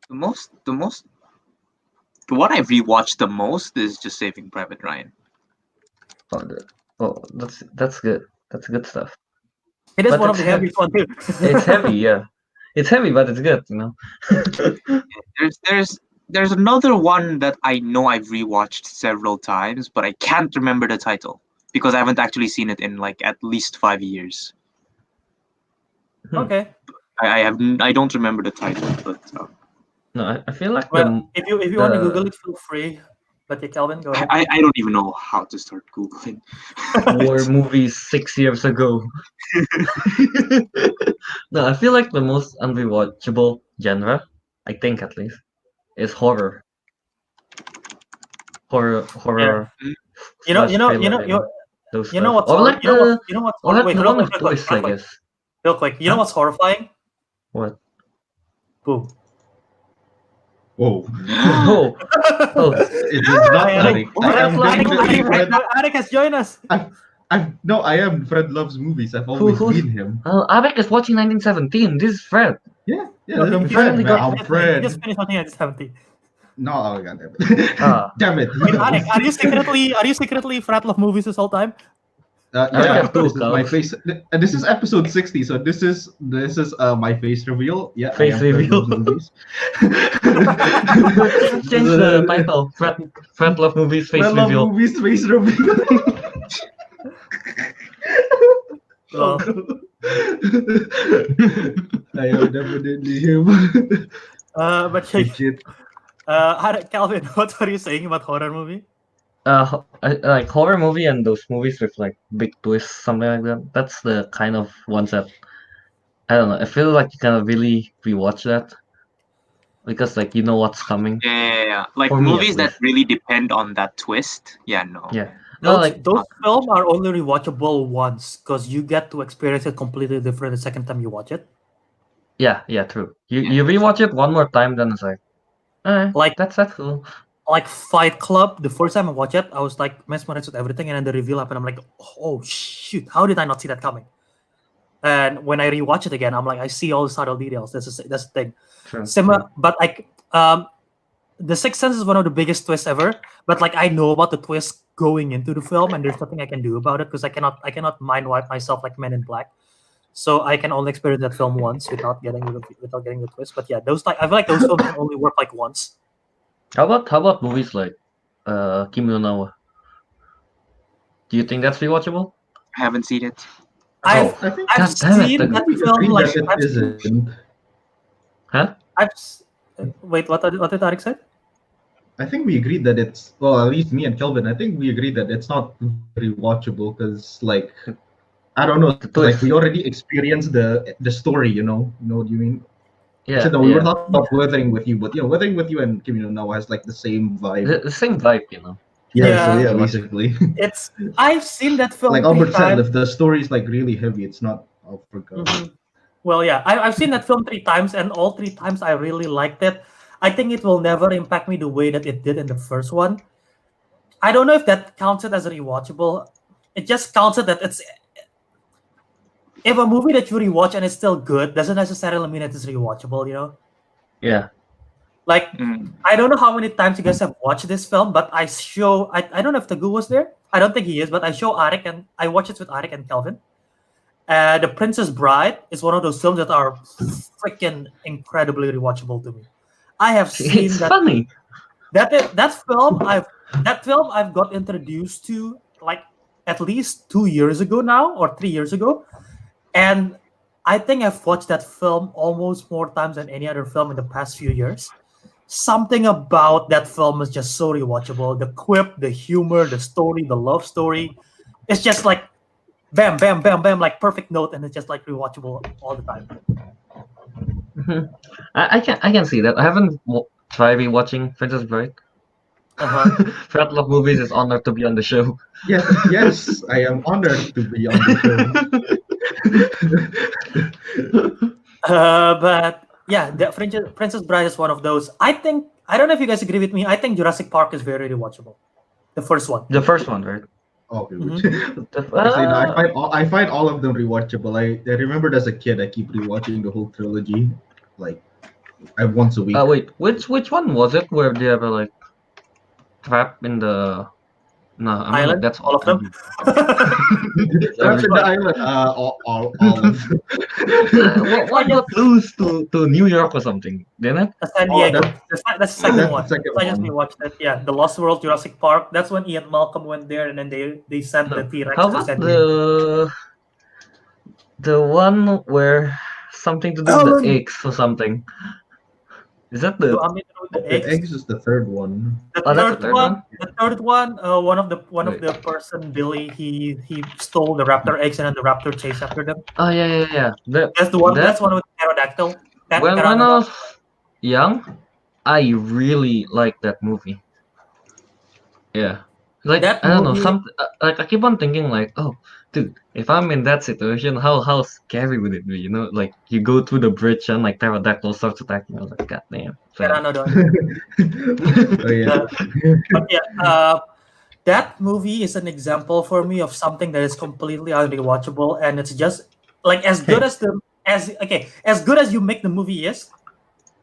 The most, the one I've rewatched the most is just Saving Private Ryan. That's good. That's good stuff. It is But one of it's the heaviest one too. It's heavy, yeah. It's heavy, but it's good, you know. There's another one that I know I've rewatched several times, but I can't remember the title because I haven't actually seen it in like at least 5 years. Okay. I don't remember the title, but No, I feel like Well, if you want to the- Google it, feel free. But yeah, Kelvin, go ahead. I don't even know how to start googling. war movies 6 years ago. No, I feel like the most unrewatchable genre, I think at least, is horror. Horror. You know, slash thriller, those you know stuff. what's Or like the or like wait, the real one quick, with real quick, twists, I guess. real quick. You know Huh? what's horrifying? What? Boom. Whoa. Oh, oh, It is not Ariq, Ariq. I am definitely Fred. Ariq has joined us. I am Fred loves movies. I've always who's- been him. Ariq is watching 1917. This is Fred. Yeah, Okay, this is he Fred, finally man. got- I'm He Fred. just finished watching at 70. No, oh god damn it. Ah. Damn it. Wait, Ariq, are you secretly Fred love movies this whole time? Yeah, have two this is my accounts. face. This is episode 60, so this is my face reveal. Yeah, Face I am Fred reveal. loves movies. Change the title. Fred love movies face Fred love reveal. movies face reveal. Lol. I am definitely him. But Shit. Calvin, what are you saying about horror movie? Like horror movie and those movies with like big twists, something like that. That's the kind of ones that I don't know. I feel like you can really rewatch that because like you know what's coming. Yeah. Like For me, at movies that least. really depend on that twist. Yeah, no. Yeah. No, like Those films are only rewatchable once because you get to experience it completely different the second time you watch it. yeah, true. You Yeah. rewatch it one more time, then it's like, Like that's cool. like Fight Club, the first time I watched it, I was like mesmerized with everything, and then the reveal happened. I'm like, oh shoot, how did I not see that coming? And when I rewatch it again, I'm like, I see all the subtle details. That's the thing. True. Similar, but like, The Sixth Sense is one of the biggest twists ever. But like, I know about the twist going into the film, and there's nothing I can do about it because I cannot mind wipe myself like Men in Black. So I can only experience that film once without getting the twist. But yeah, those I feel like those films can only work like once. How about movies like Kimi no Na wa? Do you think that's rewatchable? I haven't seen it. I've I think I've God damn it, seen the- that we film agree like that it isn't. Huh? wait, what did Ariq say? I think we agreed that it's at least me and Kelvin. I think we agreed that it's not very watchable because, like, I don't know, The like twist. we already experienced the story. You know what you mean? Yeah, So, no, we were yeah. talking about Weathering with You, but Weathering with You and Kimi no Na wa has like the same vibe. The same vibe, you know. So Yeah. basically, I've seen that film like 3 Albert said, times. if the story is like really heavy, it's not. Oh, forgot. Mhm. Well, yeah, I've seen that film 3 times, and all 3 times I really liked it. I think it will never impact me the way that it did in the first one. I don't know if that counts it as a rewatchable. It just counts it that it's if a movie that you rewatch and it's still good doesn't necessarily mean it is rewatchable. You know, Yeah. like Mm. I don't know how many times you guys have watched this film, but I don't know if Teguh was there. I don't think he is, but I show Ariq and I watch it with Ariq and Kelvin. The Princess Bride is one of those films that are freaking incredibly rewatchable to me. I have seen It's that funny. that film I've got introduced to like at least 2 years ago now or 3 years ago, and I think I've watched that film almost more times than any other film in the past few years. Something about that film is just so rewatchable. The quip, the humor, the story, the love story. It's just like bam, bam, bam, bam, like perfect note, and it's just like rewatchable all the time. Mhm. I can see that. I haven't tried rewatching Princess Bride. Fred Love Movies is honored to be on the show. Yes, I am honored to be on the show. But yeah, the Princess Bride is one of those. I don't know if you guys agree with me. I think Jurassic Park is very rewatchable. The first one. The first one, right? Okay. The- Actually, no, ah, I find all of them rewatchable. I remembered as a kid, I keep rewatching the whole trilogy, like once a week. wait, which one was it where they were like trapped in the No, I mean Island, that's all of them. Trapped in the island. All of them. What got loose to New York or something? Didn't it? San Oh, Diego. That's the second that's one. the second I just one. rewatched it. Yeah, the Lost World, Jurassic Park. That's when Ian Malcolm went there, and then they sent the T-Rex How to about San Diego. the one where something to do with the eggs or something? Is that You the want me to know the The eggs? eggs is the third one. The Oh, that's the third third one, one? the third one, one of Wait. the person Billy, he stole the raptor eggs and then the raptor chased after them. Oh yeah. That's the one. That That's one with the pterodactyl. when I Pteranodon. was young, I really liked that movie. Yeah. Like That I don't know, movie. like I keep on thinking like, oh, dude, if I'm in that situation, how scary would it be? You know, like you go through the bridge and like pterodactyl starts attacking. I was like, god damn. So, Pteranodon. Oh yeah. But yeah, that movie is an example for me of something that is completely unrewatchable, and it's just like as good as as good as you make the movie is.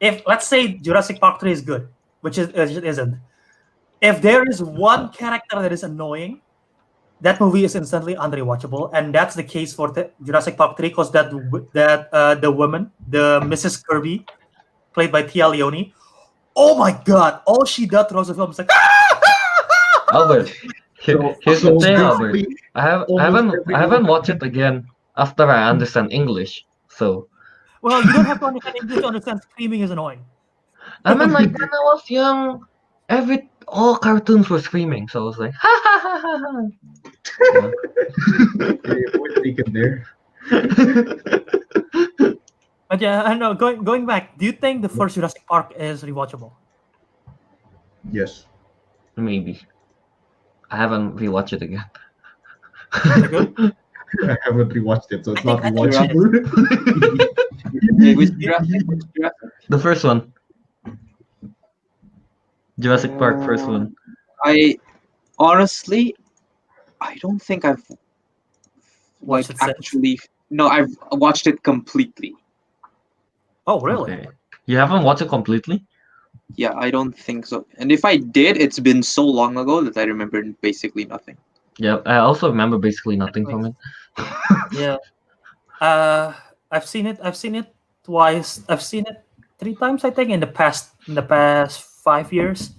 If let's say Jurassic Park 3 is good, which it isn't. If there is one character that is annoying, that movie is instantly unrewatchable, and that's the case for Jurassic Park 3 because the woman, the Mrs. Kirby, played by Tia Leone. Oh my god! All she does throughout the film is like. Albert, here's the thing, Albert. basically, I almost haven't everyone- watched it again after I understand English. So Well, you don't have to understand English to understand screaming is annoying. I mean, like when I was young, all cartoons were screaming. So I was like, ha ha ha ha ha. Okay, point taken there. But yeah, I know. Going back, do you think the first Jurassic Park is rewatchable? Yes. Maybe. I haven't rewatched it again. I haven't rewatched it, so it's I think- not I think rewatchable. Which Jurassic? Which Jurassic? The first one. Jurassic Park, first one. I honestly, I don't think I've Watched it since. actually. No, I've watched it completely. Oh, really? Okay. You haven't watched it completely? Yeah, I don't think so. And if I did, it's been so long ago that I remember basically nothing. Yeah, I also remember basically nothing from it. Yeah. I've seen it. I've seen it twice. I've seen it 3 times, I think, in the past 5 years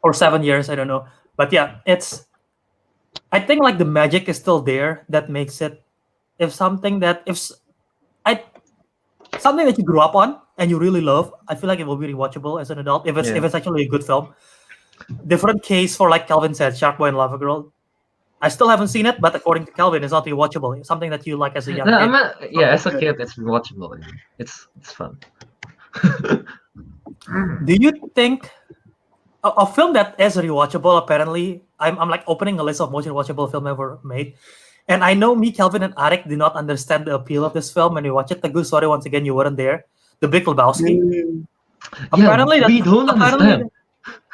or 7 years. I don't know. But yeah, I think like the magic is still there that makes it. If something that something that you grew up on and you really love, I feel like it will be rewatchable as an adult if it's actually a good film. Different case for like Kelvin said, Shark Boy and Lava Girl. I still haven't seen it, but according to Kelvin, it's not rewatchable. It's something that you like as a young kid. As a kid, it's rewatchable. It's fun. Do you think a film that is rewatchable? Apparently, I'm like opening a list of most rewatchable film ever made, and I know me, Kelvin, and Ariq did not understand the appeal of this film when we watched it. Teguh, sorry once again you weren't there. The Big Lebowski. Apparently, we don't understand.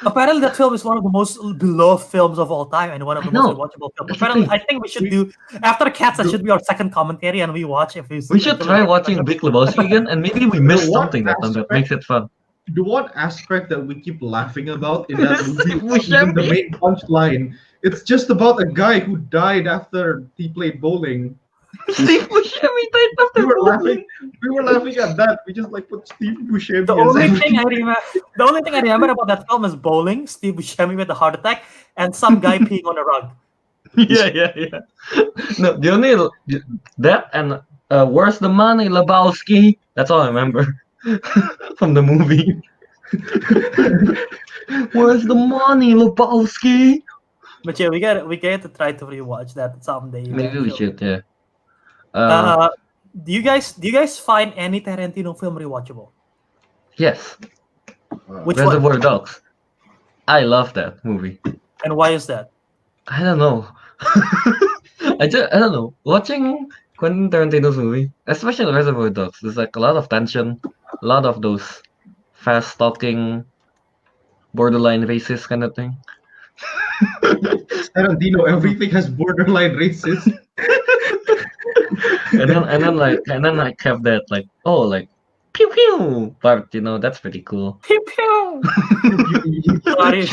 Apparently, that film is one of the most beloved films of all time and one of the most rewatchable films. Apparently, I think we should do after Cats. That should be our second commentary, and we watch if we. We should try watching Big Lebowski again, and maybe we missed something that makes it fun. The one aspect that we keep laughing about in that movie Steve is even the Buscemi. main punchline. It's just about a guy who died after he played bowling. Steve Buscemi died after bowling. We were laughing at that. We just like put Steve Buscemi. The as only MVP. thing I remember about that film is bowling, Steve Buscemi with a heart attack, and some guy peeing on a rug. Yeah. No, the only that and where's the money, Lebowski? That's all I remember from the movie. Where's the money, Lebowski? But yeah, we get to try to rewatch that someday. Maybe we should, yeah. Do you guys find any Tarantino film rewatchable? Yes, Which one? Reservoir Dogs. I love that movie. And why is that? I don't know. I don't know. Watching Quentin Tarantino's movie, especially Reservoir Dogs, there's like a lot of tension, a lot of those fast talking, borderline racist kind of thing. Tarantino, everything has borderline racist. and then like have that like pew pew. But that's pretty cool. Pew pew. Sorry.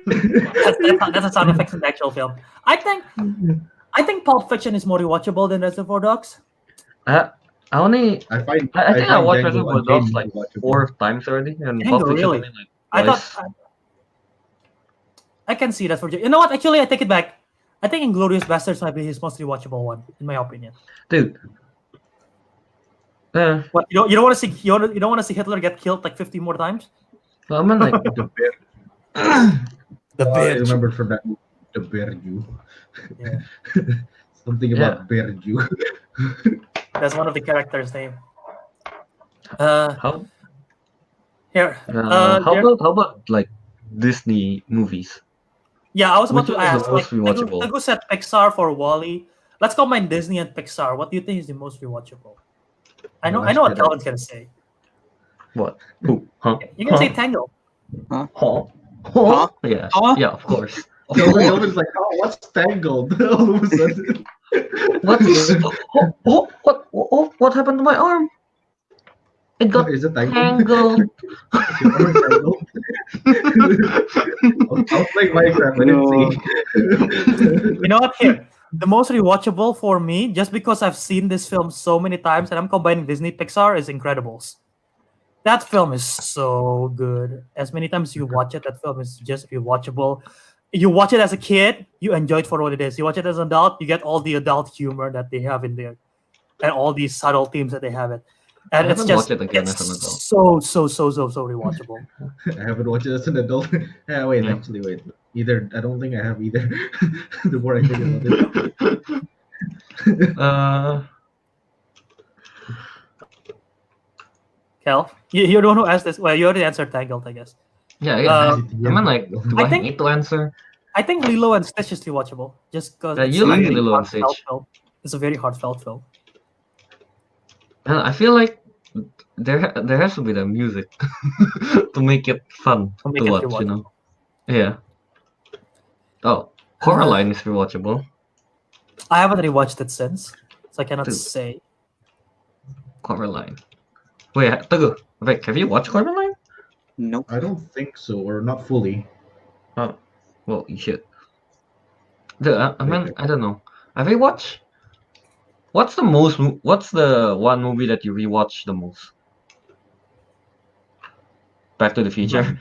That's a sound effect in the actual film. I think Pulp Fiction is more rewatchable than Reservoir Dogs. I only I find I think I find watched Django Reservoir Dogs Unchained like watchable. 4 times already, and Django, Pulp Fiction really? only like I twice. thought I can see that for you. You know what? Actually, I take it back. I think Inglourious Basterds might be his most rewatchable one, in my opinion. Dude. What you don't want to see? You don't want to see Hitler get killed like 50 more times? Well, I mean, like The bear. The I bear. remember from that movie, the bear Jew. Yeah. Something about bear Jew. That's one of the characters' name. how Here. how about like Disney movies? Yeah, I was about Which to one is ask. the most rewatchable? Teguh said Pixar for Wall-E. Let's combine Disney and Pixar. What do you think is the most rewatchable? I know what Jedi. Calvin's gonna say. What? Who? Huh? You can say Tango. Huh? Huh? Yeah. Huh? Yeah, of course. Of Kelvin course. Kelvin's like, oh, what's Tangled? All of a sudden. What happened to my arm? It got Is it Tangled? tangled. Your arm is tangled? I was playing Minecraft, I didn't see. You know what? Here, the most rewatchable for me, just because I've seen this film so many times and I'm combining Disney Pixar, is Incredibles. That film is so good. As many times you watch it, that film is just rewatchable. You watch it as a kid, you enjoy it for what it is. You watch it as an adult, you get all the adult humor that they have in there, and all these subtle themes that they have it. And I it's haven't just watched it again it's as an adult. so rewatchable. I haven't watched it as an adult. Yeah, wait, Yeah. actually, wait. Either I don't think I have either. The more I think about it. Kel, you're the one who asked this. Well, you already answered Tangled, I guess. Yeah. Uh, I mean, like, do I I think- need to answer? I think Lilo and Stitch is rewatchable, just because Yeah, you like Lilo and Stitch. It's a very heartfelt film. And I feel like there has to be the music to make it fun To make to it watch. rewatchable. Yeah. Oh, Coraline is rewatchable. I haven't rewatched it since, so I cannot Dude. say. Coraline. Wait, Teguh, wait, have you watched Coraline? Nope. I don't think so, or not fully. Oh, well, you should. Dude, I mean, I don't know. Have you watched? What's the one movie that you rewatch the most? Back to the Future.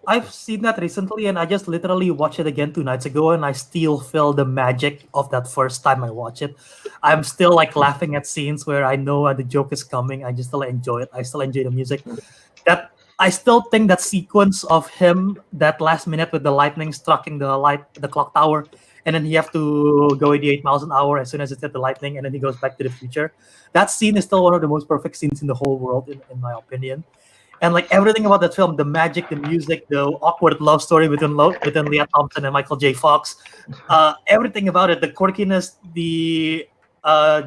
I've seen that recently, and I just literally watched it again 2 nights ago, and I still feel the magic of that first time I watch it. I'm still like laughing at scenes where I know the joke is coming. I just still enjoy it. I still enjoy the music. That I still think that sequence of him, that last minute with the lightning striking the clock tower, and then he have to go 88 miles an hour as soon as it hit the lightning, and then he goes back to the future. That scene is still one of the most perfect scenes in the whole world, in my opinion. And like everything about that film, the magic, the music, the awkward love story between Leah Thompson and Michael J. Fox, everything about it, the quirkiness, the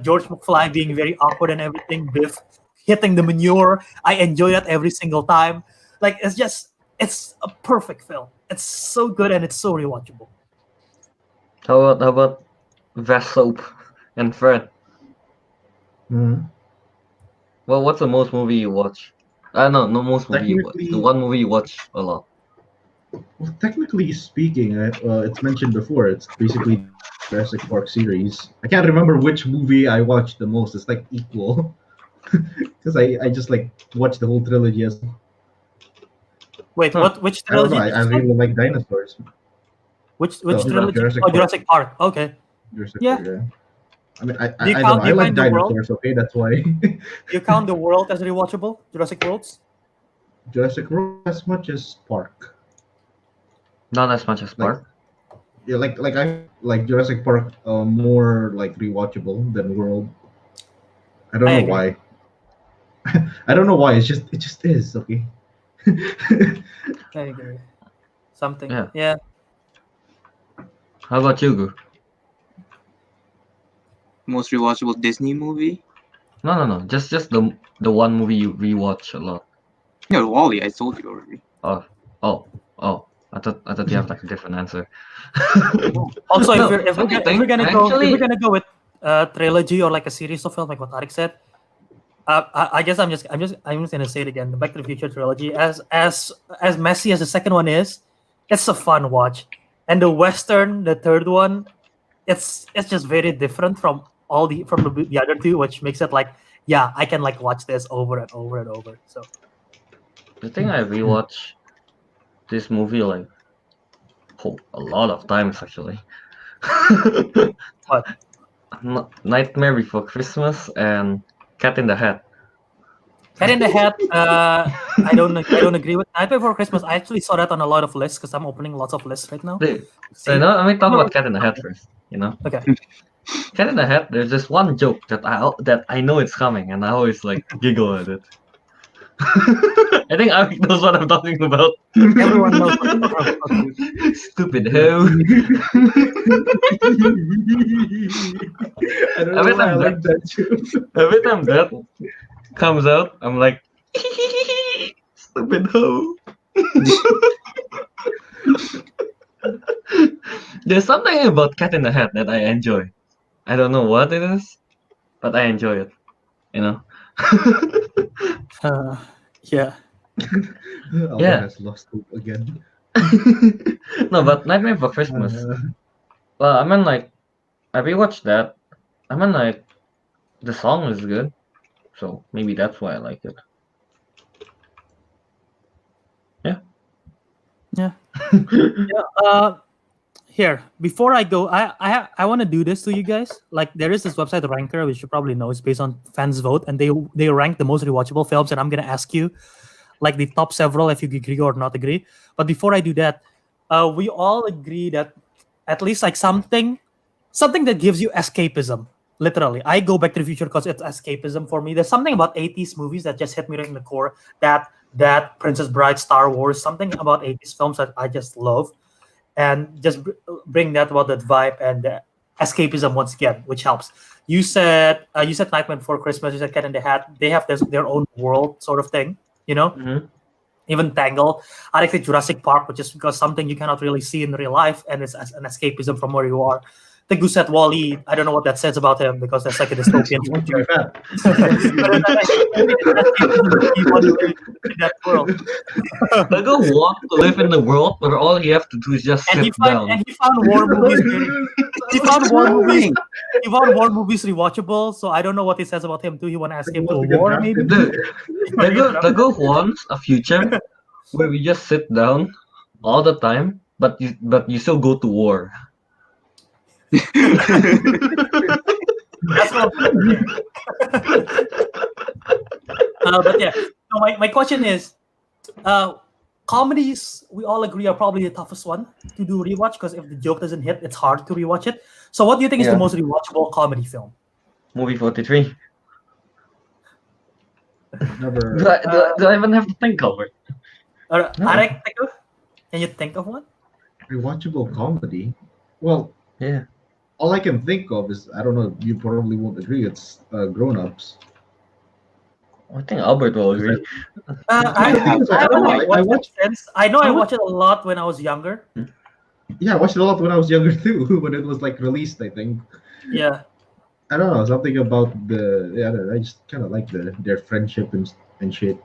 George McFly being very awkward and everything, Biff hitting the manure, I enjoy that every single time. Like it's a perfect film. It's so good and it's so rewatchable. How about Vassoap and Fred? Mhm. Well, what's the most movie you watch? No, most movie you watch. The Technically- one movie you watch a lot. Well, technically speaking, it's mentioned before. It's basically Jurassic Park series. I can't remember which movie I watched the most. It's like equal, because I just like watched the whole trilogy. Wait, which I don't trilogy? know. did I you say? really like dinosaurs. Which Oh, trilogy? Jurassic Oh, Park. Jurassic Park. Okay. Jurassic Yeah. Park, yeah. I mean, I Do you don't count- know. do you I like count the world? dinosaurs. Okay, that's why. You count the world as rewatchable? Jurassic Worlds? Jurassic World as much as Park. Not as much as Park. Yeah, I like Jurassic Park more like rewatchable than World. I don't I know agree. why. I don't know why. It just is okay. I agree. Something. Yeah. Yeah. How about you, Gu? Most rewatchable Disney movie? No. Just the one movie you rewatch a lot. Yeah, Wall-E. I told you already. Oh. I thought you have like a different answer. Also, No, if we're funny gonna thing, go, if actually- we're gonna go with trilogy or like a series of films, like what Ariq said, I guess I'm just gonna say it again. The Back to the Future trilogy, as messy as the second one is, it's a fun watch, and the Western, the third one, it's just very different from the other two, which makes it like, yeah, I can like watch this over and over and over. So I think I rewatched this movie like a lot of times actually. What? Nightmare Before Christmas and Cat in the Hat. Cat in the Hat, I don't agree with Night Before Christmas. I actually saw that on a lot of lists because I'm opening lots of lists right now. Dude, See? let me talk about Cat in the Hat first. Okay. Cat in the Hat. There's this one joke that I know it's coming, and I always like giggle at it. I think Ariq knows what I'm talking about. Everyone knows what I'm talking about. Stupid hoe. I don't know Every why I time like that too. Every time that comes out, I'm like, stupid hoe. There's something about Cat in the Hat that I enjoy. I don't know what it is, but I enjoy it. You know? Yeah. Albert Yeah. has lost hope again. No, but Nightmare Before Christmas. Well, I mean, like, I rewatched that. I mean, like, the song is good, so maybe that's why I like it. Yeah. Here, before I go, I want to do this to you guys. Like, there is this website Ranker, which you probably know, is based on fans vote, and they rank the most rewatchable films. And I'm gonna ask you, like, the top several, if you agree or not agree. But before I do that, we all agree that at least like something that gives you escapism. Literally, I go Back to the Future because it's escapism for me. There's something about 80s movies that just hit me right in the core. That Princess Bride, Star Wars, something about 80s films that I just love, and just bring that about that vibe and escapism once again, which helps. You said Nightmare Before Christmas. You said Cat in the Hat. They have their own world sort of thing, you know. Mhm. Even Tangle. I like the Jurassic Park, which is because something you cannot really see in real life, and it's an escapism from where you are. Teguh said Wall-E. I don't know what that says about him because that's like a dystopian You want to be future. fat. But I think he want to live in that world. Teguh want to live in the world where all he have to do is just And sit down. he found war movies. He found war movies. He found war movies rewatchable. So I don't know what he says about him too. He want to escape to a war, maybe. Dude, Teguh wants a future where we just sit down all the time, but you still go to war. That's what I'm saying. But yeah, so my question is, comedies we all agree are probably the toughest one to do rewatch because if the joke doesn't hit, it's hard to rewatch it. So what do you think is the Yeah. most rewatchable comedy film? Movie 43. Never. Do I even have to think of it? No. Ariq, can you think of one? Rewatchable comedy. Well, Yeah. all I can think of is, I don't know, you probably won't agree, it's Grown Ups. I think Albert will agree. I haven't I watched watched- it since. I know I watched it a lot when I was younger. Yeah, I watched it a lot when I was younger too, when it was like released, I think. Yeah. I don't know, something about I don't know, I just kind of like their friendship and shit.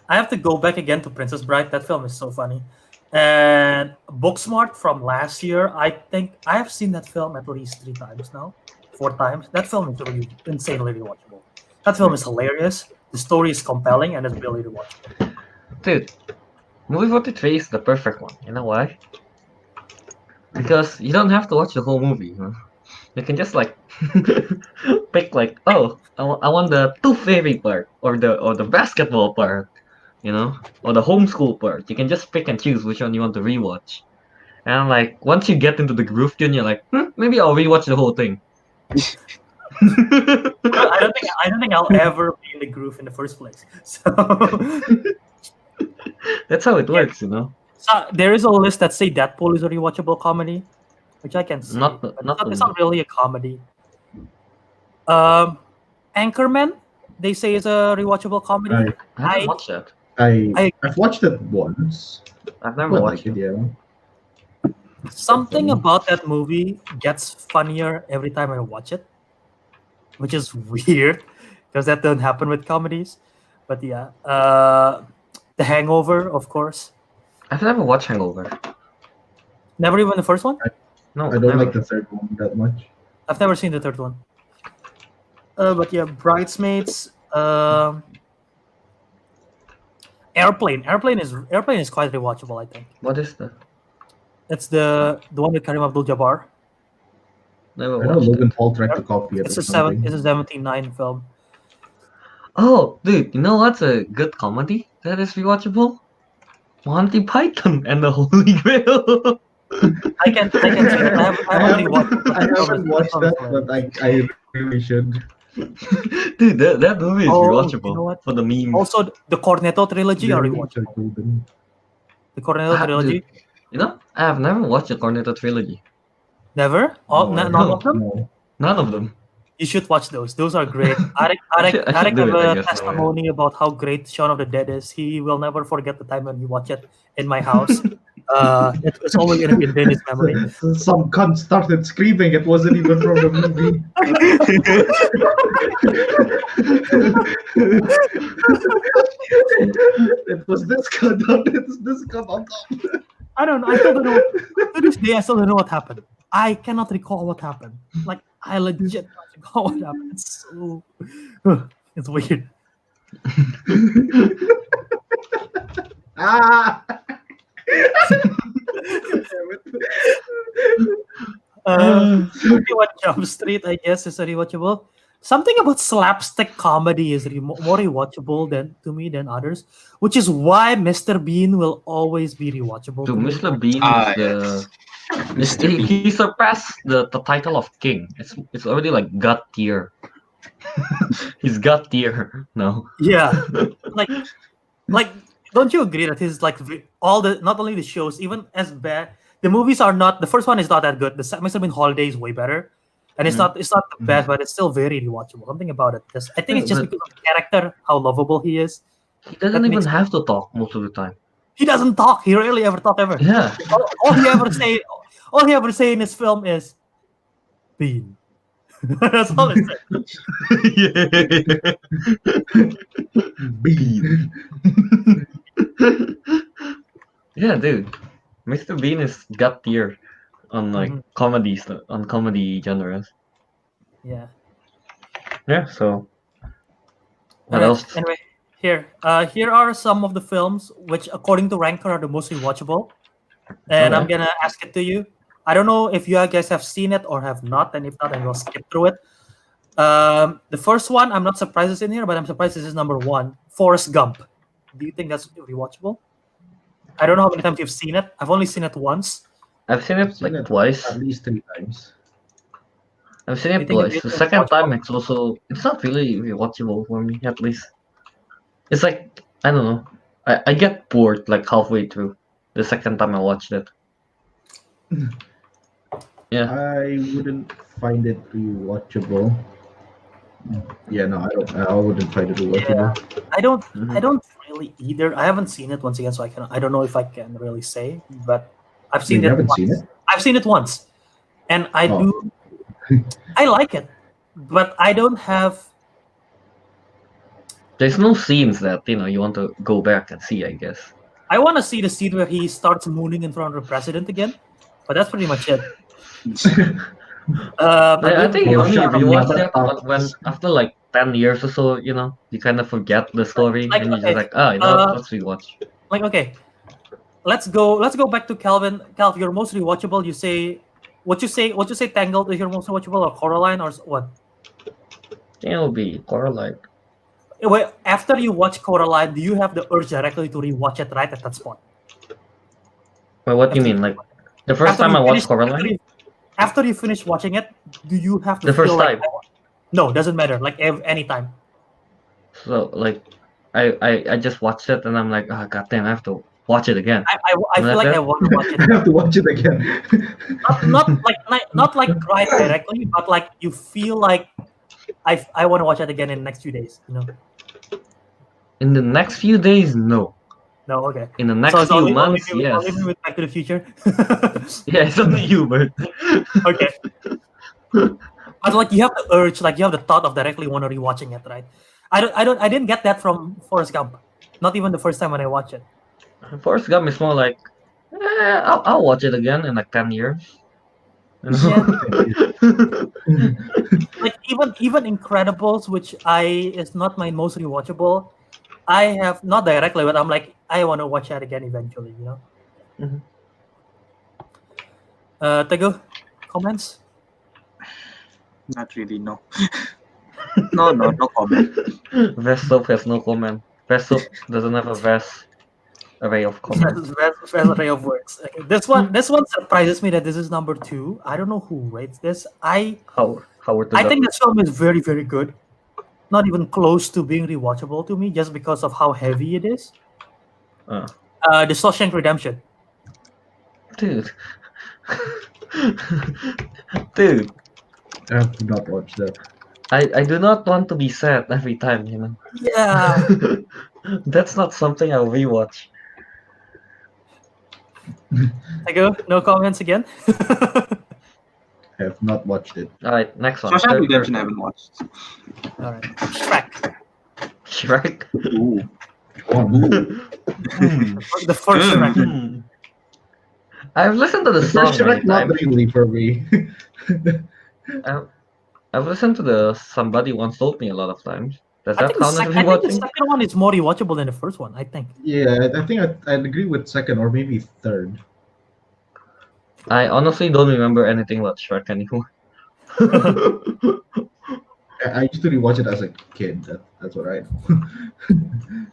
I have to go back again to Princess Bride. That film is so funny. And Booksmart from last year. I think I have seen that film at least 3 times now, 4 times. That film is really insanely rewatchable. That film is hilarious. The story is compelling and it's really rewatchable. Dude, movie 43 is the perfect one. You know why? Because you don't have to watch the whole movie. You know? You can just like pick like, oh, I want the tooth fairy part or the basketball part, you know, or the homeschool part. You can just pick and choose which one you want to rewatch. And like once you get into the groove, then you're like, maybe I'll rewatch the whole thing. I don't think I'll ever be in the groove in the first place. So, That's how it works, you know. so there is a list that say Deadpool is a rewatchable comedy, which I can see. Not but not it's not really a comedy. Anchorman, they say is a rewatchable comedy. I I haven't I- watched that. I've watched it once. I've never I watched like it. it, yeah. Something about that movie gets funnier every time I watch it. which is weird because that doesn't happen with comedies. But yeah, The Hangover, of course. I've never watched Hangover. Never even the first one. No, I don't never. like the third one that much. I've never seen the third one. But yeah, Bridesmaids. Airplane. Airplane is quite rewatchable, I think. What is that? It's the one with Karim Abdul-Jabbar. Never I know watched Logan it. Paul tried to copy it It's or a something. 79 film. Oh, dude, you know what's a good comedy that is rewatchable? Monty Python and the Holy Grail. I can see it. I haven't rewatched it. But I haven't watched that, but I really should. Dude, that movie is Oh, rewatchable you know what? for the memes. Also, the Cornetto trilogy are rewatchable. Golden. The Cornetto trilogy. Dude, you know, I have never watched the Cornetto trilogy. Never. None of them. No. None of them. You should watch those. Those are great. Ariq I should do have it, I a guess, testimony about how great Shaun of the Dead is. He will never forget the time when he watched it in my house. It's always going to be in his memory. Some cunt started screaming. It wasn't even from the movie. It was this cunt. It's this cunt on top. I don't know. I still don't know. To this day, I still don't know what happened. I cannot recall what happened. Like, I legit cannot recall what happened. It's so... It's weird. Ah! 21 Jump Street, I guess, is a rewatchable. Something about slapstick comedy is more rewatchable to me than others, which is why Mr. Bean will always be rewatchable. Dude, to me. Mr. Bean yes. is the he surpassed the title of king. It's already like God tier. He's God tier now. Yeah, like, don't you agree that he's like not only the shows, even as bad, the movies are not. The first one is not that good. The Mr. Bean Holiday is way better, and it's not the best, but it's still very rewatchable. Something about it. I think it's just because of the character, how lovable he is. He doesn't even have to talk most of the time. He doesn't talk. He rarely ever talk ever. Yeah. All he ever say in his film is Bean. That's all it says. Bean. Yeah, dude. Mr. Bean is God tier on like comedies, on comedy genres. Yeah. Yeah, so what Alright, else? Anyway, here are some of the films which, according to Ranker, are the most rewatchable. And I'm gonna ask it to you. I don't know if you guys have seen it or have not, and if not, then we'll skip through it. The first one, I'm not surprised it's in here, but I'm surprised this is number 1. Forrest Gump. Do you think that's rewatchable? I don't know how many times you've seen it. I've only seen it once. I've seen it like twice. At least 3 times. I've seen it twice. The second time it's not really rewatchable for me, at least. It's like, I don't know. I get bored like halfway through the second time I watched it. Yeah. I wouldn't find it rewatchable. Yeah, no, I wouldn't find it rewatchable. Yeah, I don't really either. I haven't seen it once again, so I don't know if I can really say, but I've seen You it. haven't once. seen it? I've seen it once, and I like it, but I don't have. There's no scenes that you want to go back and see, I guess. I want to see the scene where he starts mooning in front of the president again, but that's pretty much it. I think you only shut up, rewatch mother that when after like 10 years or so, you kind of forget the story Like, and you're okay, just like, let's rewatch. Like, okay, let's go back to Kelvin. Calv, your most rewatchable. What you say? Tangled is your most rewatchable, or Coraline, or what? I think it'll be Coraline. Wait, after you watch Coraline, do you have the urge directly to rewatch it right at that spot? Wait, what do you mean? Like the first time I watched Coraline? After you finish watching it, do you have to The first feel like, time. no, doesn't matter. Like any time. So like I just watched it and I'm like, oh goddamn, I have to watch it again. I feel like I want to watch it. I have to watch it again. not like right directly, but like you feel like I want to watch it again in the next few days. In the next few days, no. No, okay. In the next So it's few only months, me yes. with Back to the Future. Yeah, it's only you, but Okay. But like you have the urge, like you have the thought of directly want to rewatching it, right? I didn't get that from Forrest Gump. Not even the first time when I watched it. Forrest Gump is more like, I'll watch it again in like 10 years. You know? Yeah. Like even Incredibles, which is not my most rewatchable. I have not directly, but I'm like I want to watch that again eventually. You know. Mhm. Teguh, comments? Not really. No. No comment. Vest Soap has no comment. Vest Soap doesn't have a vast array of comments. Best array of words. Okay. This one surprises me that this is number 2. I don't know who rates this. Howard the I Duck. think this film is very, very good. Not even close to being rewatchable to me, just because of how heavy it is. Uh, The Shawshank Redemption. dude. Dude, I have not watched that. I do not want to be sad every time, you know. Yeah. That's not something I'll rewatch. Teguh, no comments again. I have not watched it. Alright, next one. Shawshank Third Redemption I person. haven't watched. All right. Shrek. Shrek. Ooh. The first Shrek. Hmm. I've listened to the The song first many Shrek, not times. really for me. I've listened to the Somebody Once Told Me a lot of times. Does I that think, the count as I think the rewatching? second one is more rewatchable than the first one. I think. Yeah, I think I'd agree with second or maybe third. I honestly don't remember anything about Shrek anymore. I used to rewatch it as a kid. That's what I know.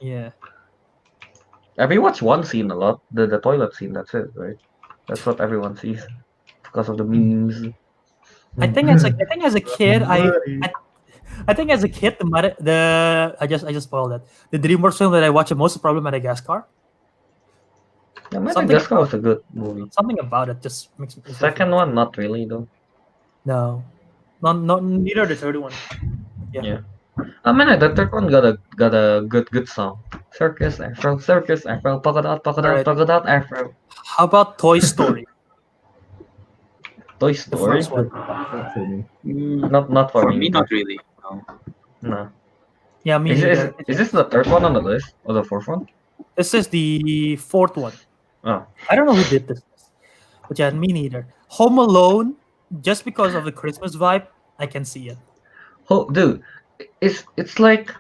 Yeah. I rewatched one scene a lot, the toilet scene. That's it, right? That's what everyone sees because of the memes. I think as a kid, I think as a kid I just spoiled that. The DreamWorks film that I watched the most is probably Madagascar. Yeah, Madagascar was a good movie. Something about it just makes me. Second one, not really though. No, neither the third one. Yeah. I mean, the third one got a good song. Circus Afro, polka dot, Alright. polka dot Afro. How about Toy Story? Toy The Story. first one. Not for me. Not for For me. me, not really. No. No. Yeah, me Is neither. this the third one on the list or the fourth one? This is the fourth one. Oh. I don't know who did this, but yeah, me neither. Home Alone, just because of the Christmas vibe, I can see it. Oh, dude, it's like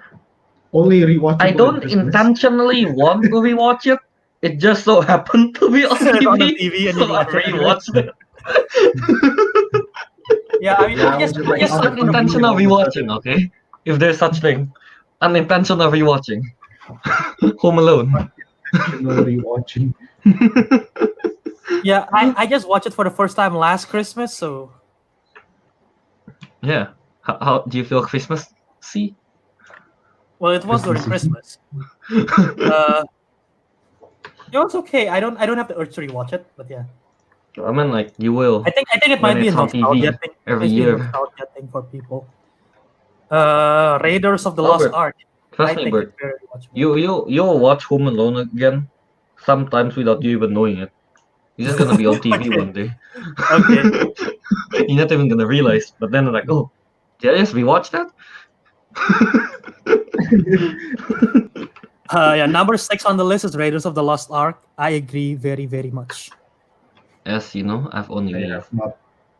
Only rewatchable. I don't at Christmas. intentionally want to rewatch it. It just so happened to be on It's on the TV, TV and so you I watch it. rewatched it. Yeah, I mean, Yeah, I guess, just I like guess on the Unintentional TV all of a rewatching, okay? If there's such thing, unintentional rewatching. Home Alone. Intentional rewatching. yeah, I just watched it for the first time last Christmas, so Yeah. How do you feel Christmas? See? well, it was during Christmas. Christmas. It was okay. I don't have the urge to rewatch it, but yeah, I mean, like you will. I think it When might be a it's on TV nostalgia thing. every Might be a year. nostalgia thing for people. Raiders of the Lost Albert, Ark. I Trust me, think Bert. it's very rewatchable. You'll watch Home Alone again sometimes without you even knowing it. It's just gonna be on TV Okay. one day. Okay. You're not even gonna realize, but then like, oh, did I just rewatch that? Yeah, number 6 on the list is Raiders of the Lost Ark. I agree very, very much. As you know, I've only. I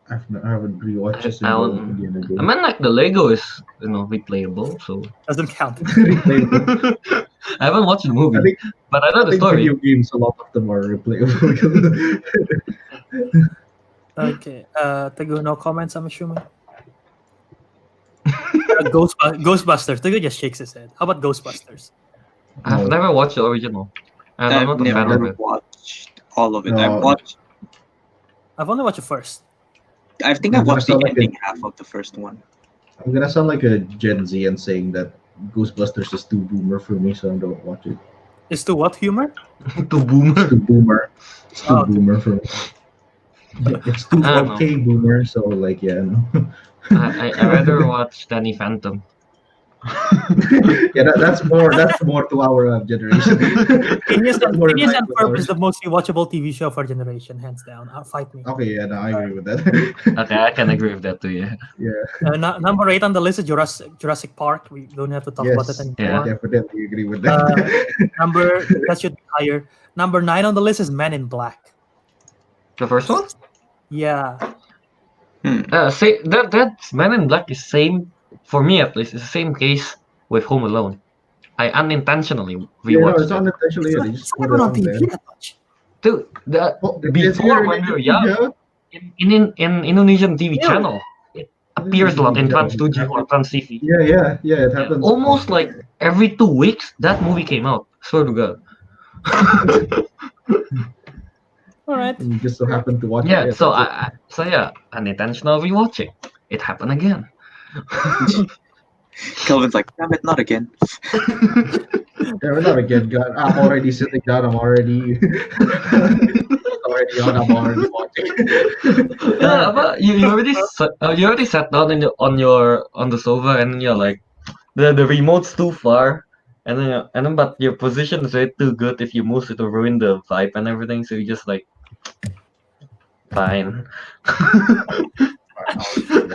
haven't rewatched it. I mean, like the Lego is replayable, so Doesn't count. Replayable. I haven't watched the movie, I think- but I know I the think story. video games, a lot of them are replayable. Okay. Teguh, no comments, I'm assuming. Ghostbusters. Teguh just shakes his head. How about Ghostbusters? I've No. never watched the original, and I'm I've not a fan of never it. watched all of it. No. I've only watched the first. I think I'm I've watched the gonna sound like ending half of the first one. I'm gonna sound like a Gen Z and saying that Ghostbusters is too boomer for me, so I don't watch it. Is to what humor? To boomer. It's too boomer. It's too Oh. boomer for me. It's too I don't okay boomer, so like yeah, no. I rather watch Danny Phantom. Yeah, that's more. That's more to our generation. Phineas That's and, more Phineas like and to Ferb our- is the most rewatchable TV show for generation, hands down. Fight me. Okay, yeah, no, I agree with that. Okay, I can agree with that too. Yeah. Yeah, Number 8 on the list is Jurassic Park. We don't have to talk about it yes, Yeah. anymore. definitely agree with that. That should be higher. Number 9 on the list is Men in Black. The first one? Yeah. Say that Man in Black is same for me at least. It's the same case with Home Alone. I unintentionally Yeah, no, rewatched it's it. unintentionally. It's Yeah, not, they it's just not put even it on on TV there. that much. Dude, Oh, is before there when we were really? young, in Indonesian TV Really? channel, it appears a lot in Trans 2G or Trans TV. Yeah, it Yeah, happens. almost like every 2 weeks that movie came out. Swear to God. All right. And you just so happen to watch Yeah, it. so That's it. yeah, unintentional rewatching. It happened again. Kelvin's like, damn it, not again. Yeah, we're not again. God, I'm already sitting down. I'm already already on. I'm already watching. Yeah, but you already sat down on the sofa and you're like the remote's too far and then but your position is way too good if you move it to ruin the vibe and everything, so you just like fine.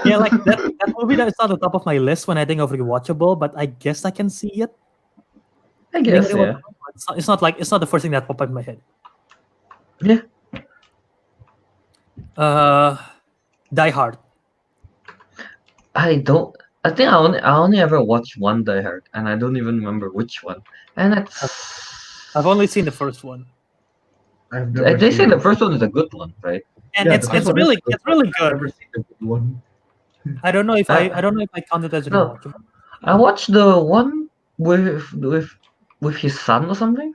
Yeah, like that movie that is not the top of my list when I think of rewatchable, but I guess I can see it. I being guess, yeah. rewatchable. It's not the first thing that popped in my head. Yeah. Die Hard. I think I only ever watched one Die Hard and I don't even remember which one. And that's I've only seen the first one, I've never they say seen the it. first one is a good one, right? and Yeah, it's the first one is really good, it's really I've good. never seen the good one. I don't know if Uh, I don't know if I count it as no. rewatchable. I watched the one with his son or something.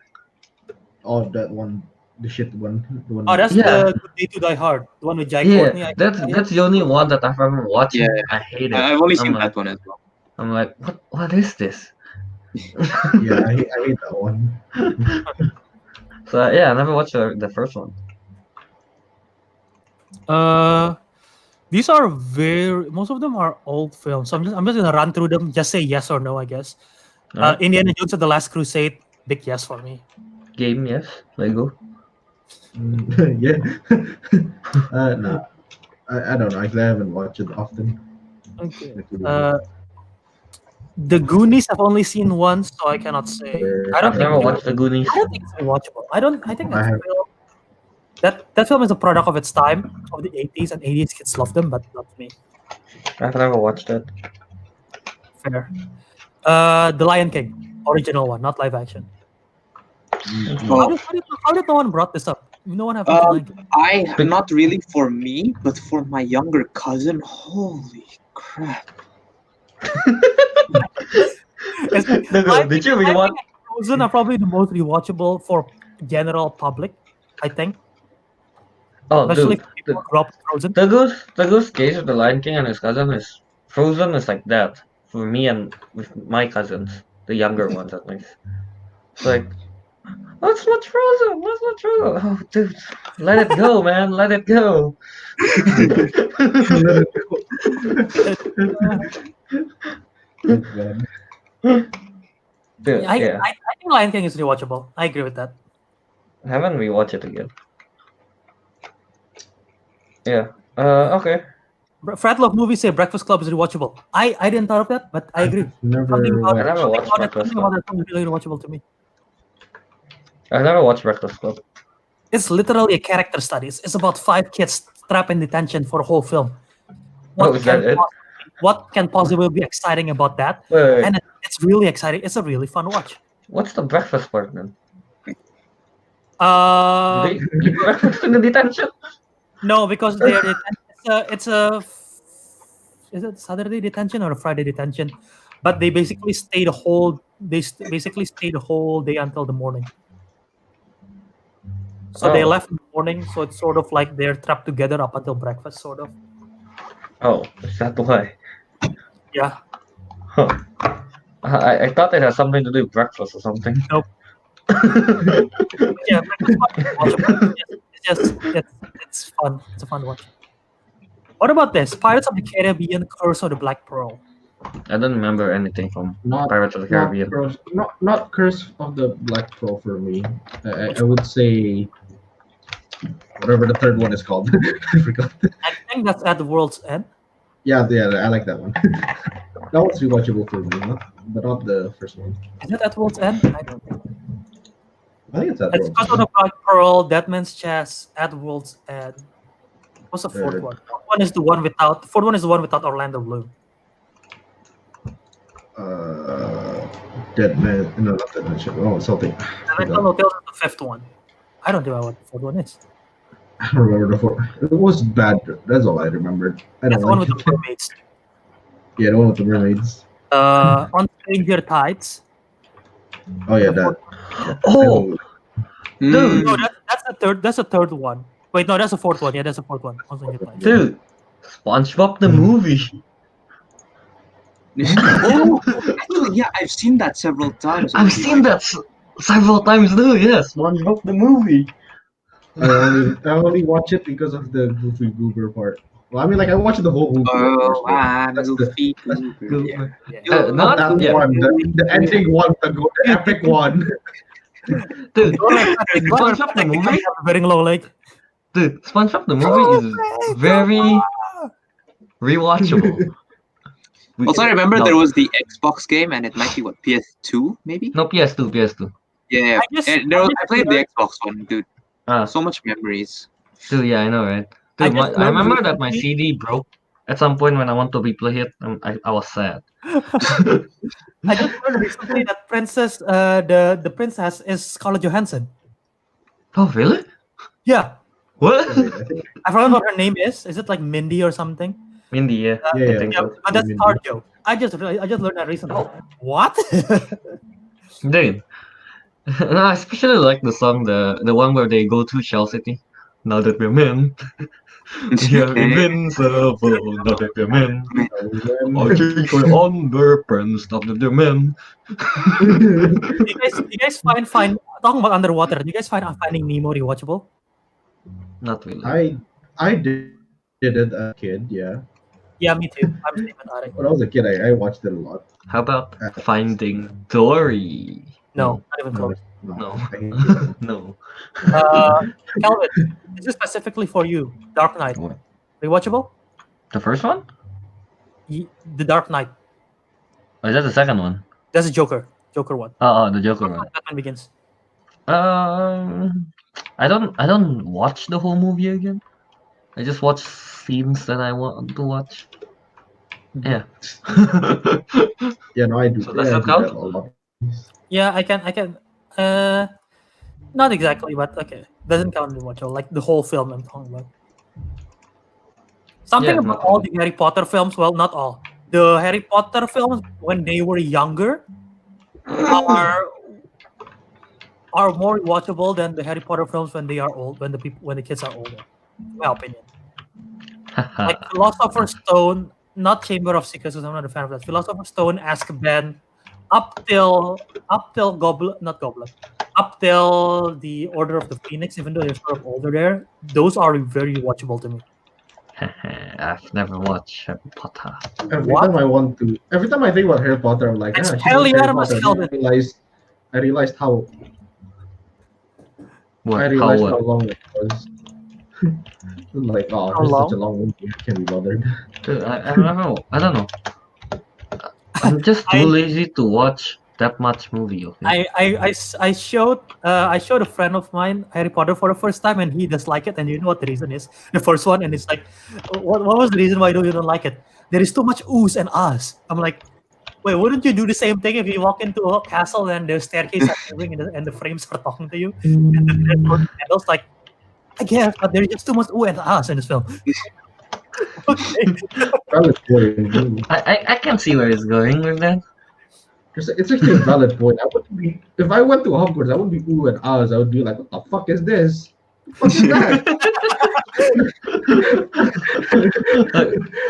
Oh, that one, the shit one, the one. Oh, that's Yeah. the Good Day to Die Hard, the one with Jai Yeah, Courtney. that's the only one that I've ever watched. Yeah. I hate it. I've only I'm seen like, that one as well. I'm like, what is this? Yeah, I hate that one. So yeah, I never watched the first one. These are most of them are old films. So I'm just gonna run through them. Just say yes or no, I guess. Alright. Indiana Jones and the Last Crusade, big yes for me. Game, yes. Lego. Yeah. No, I don't know. I haven't watched it often. Okay. Like, The Goonies I've only seen once, so I cannot say. I don't I've never think watched the Goonies. I don't think it's rewatchable. I think I that have- film that film is a product of its time, of the 80s, and 80s kids love them, but not me. I've never watched it. Fair. The Lion King, original one, not live action. Oh. How did no one brought this up? No one have seen Lion King. Not really for me, but for my younger cousin. Holy crap! It's like, No, Lion did King- you Lion rewatch? King and Frozen are probably the most rewatchable for general public, I think. Oh, Especially dude. for people who grew up with Frozen. The goose case of the Lion King and his cousin is Frozen is like that for me and with my cousins, the younger ones at least. It's like, let's watch Frozen. Let's watch Frozen. Oh, dude, let it go, man. Let it go. Man. Dude, I yeah. think Lion King is rewatchable. I agree with that. Haven't rewatched it again. Yeah. Okay. Frat Love movies say Breakfast Club is rewatchable. I didn't thought of that, but I agree. Never Something about I never watched something Breakfast about Club. that film is really rewatchable to me. I've never watched Breakfast Club. It's literally a character study. It's about 5 kids trapped in detention for a whole film. Oh, is that it? What can possibly be exciting about that? Wait. And it's really exciting. It's a really fun watch. What's the breakfast part then? Uh, Do they eat breakfast in the detention? no, because it's a is it Saturday detention or a Friday detention? But they basically stay the whole day until the morning. So they Oh. left in the morning, so it's sort of like they're trapped together up until breakfast, sort of. Oh, is that why? Yeah. Huh. I thought it had something to do with breakfast or something. Nope. Yeah, breakfast watch is watchable. It's fun. It's a fun watch. What about this? Pirates of the Caribbean: Curse of the Black Pearl. I don't remember anything from Not Pirates of the not Caribbean. not Curse of the Black Pearl for me. I would say whatever the third one is called. I forgot. I think that's At the World's End. Yeah, I like that one. That one's rewatchable for me, but not the first one. Is it At the World's End? I don't know. I think it's that It's Curse of the Black Pearl, Dead Man's Chest, At the World's End. What's the fourth Third. one? Fourth one is the one without. The fourth one is the one without Orlando Bloom. Dead Man. No, not Dead Man. Oh, something. And I don't know. Tales is the fifth one. I don't know what the fourth one is. I don't remember the fourth. It was bad. That's all I remembered. I That's don't the one like with it. the mermaids. Yeah, the one with the mermaids. On Stranger Tides. Oh yeah, that. Oh, Mm. No, that's the third. That's the third one. Wait, no, that's the fourth one. Yeah, that's the fourth one. On Stranger Tides. dude, SpongeBob the movie. Oh, actually, yeah, I've seen that several times. I've already, seen like- that several times too. Yeah, SpongeBob the movie. I only watch it because of the Goofy Goober part. Well, I mean, like I watched the whole movie. of Oh, course, but I'm that's the- goofy. Go- Yeah. Yeah. Not that yeah, one, the ending one, the epic one. dude. SpongeBob the movie? Very long leg. Dude, SpongeBob the movie is very rewatchable. Also, I remember No, there was the Xbox game, and it might be what, PS2 maybe? no PS2. Yeah, and I played the Xbox one, dude. Ah, So much memories. dude, yeah, I know, right? I Dude, just I learned remember that my recently- CD broke at some point when I want to replay it. I was sad. I just learned recently that the princess is Scarlett Johansson. Oh, really? Yeah, What? Wait, I think I forgot what her name is. Is it like Mindy or something? Mindy, yeah. Yeah, I yeah. think Yeah, so. but that's Mindy. cardio. I just learned that recently. Oh. What? Dude. No, I especially like the song, the one where they go to Shell City. Now that we're men, we are invincible. Now that we're men, I think we're underpants. Now that they're men. you guys find talking about underwater? Do you guys find Finding Nemo rewatchable? Not really. I did it as a kid, yeah. Yeah, me too. I'm the same with Ariq. When I was a kid, I watched it a lot. How about Finding Dory? No, not even close. No. I hate it. No. Kelvin, this is specifically for you. Dark Knight. What? Rewatchable? The first one? The Dark Knight. Or is that the second one? That's the Joker. Joker one. Oh, the Joker one. Batman Begins. I don't watch the whole movie again. I just watch scenes that I want to watch. Yeah. Yeah, no, I do. So does yeah, I that do count? that a lot. Yeah, I can. Not exactly, but okay. Doesn't count rewatchable. Like the whole film I'm talking about. Something Yeah, about not all all. the Harry Potter films. Well, not all. The Harry Potter films when they were younger are more watchable than the Harry Potter films when they are old. When the kids are older. In my opinion. Like Philosopher's Stone, not Chamber of Secrets, because I'm not a fan of that. Philosopher's Stone, Azkaban, up till Goblet, not Goblet, up till the Order of the Phoenix, even though they're sort of older there, those are very watchable to me. I've never watched Harry Potter. Every What? time I think about Harry Potter, I'm like, It's she's Harry Harry Potter, Potter. Kelvin. I realized how What? I How realized how what? long it was. I'm like, oh, How this is long? such a long movie. I can't be bothered. Dude, I don't know. I don't know. I'm just too lazy to watch that much movie. Okay. I showed a friend of mine Harry Potter for the first time, and he disliked it. And you know what the reason is? The first one, and it's like, what was the reason why you don't like it? There is too much oohs and ahs. I'm like, wait, wouldn't you do the same thing if you walk into a castle and the staircase are moving and the frames are talking to you? And I was like, I guess, but there's just too much ooh and ahs in this film. Okay. Valid point. I can see where it's going with that. It's actually a valid point. I would be if I went to Hogwarts, I wouldn't be ooh and ahs. I would be like, what the fuck is this? What is that?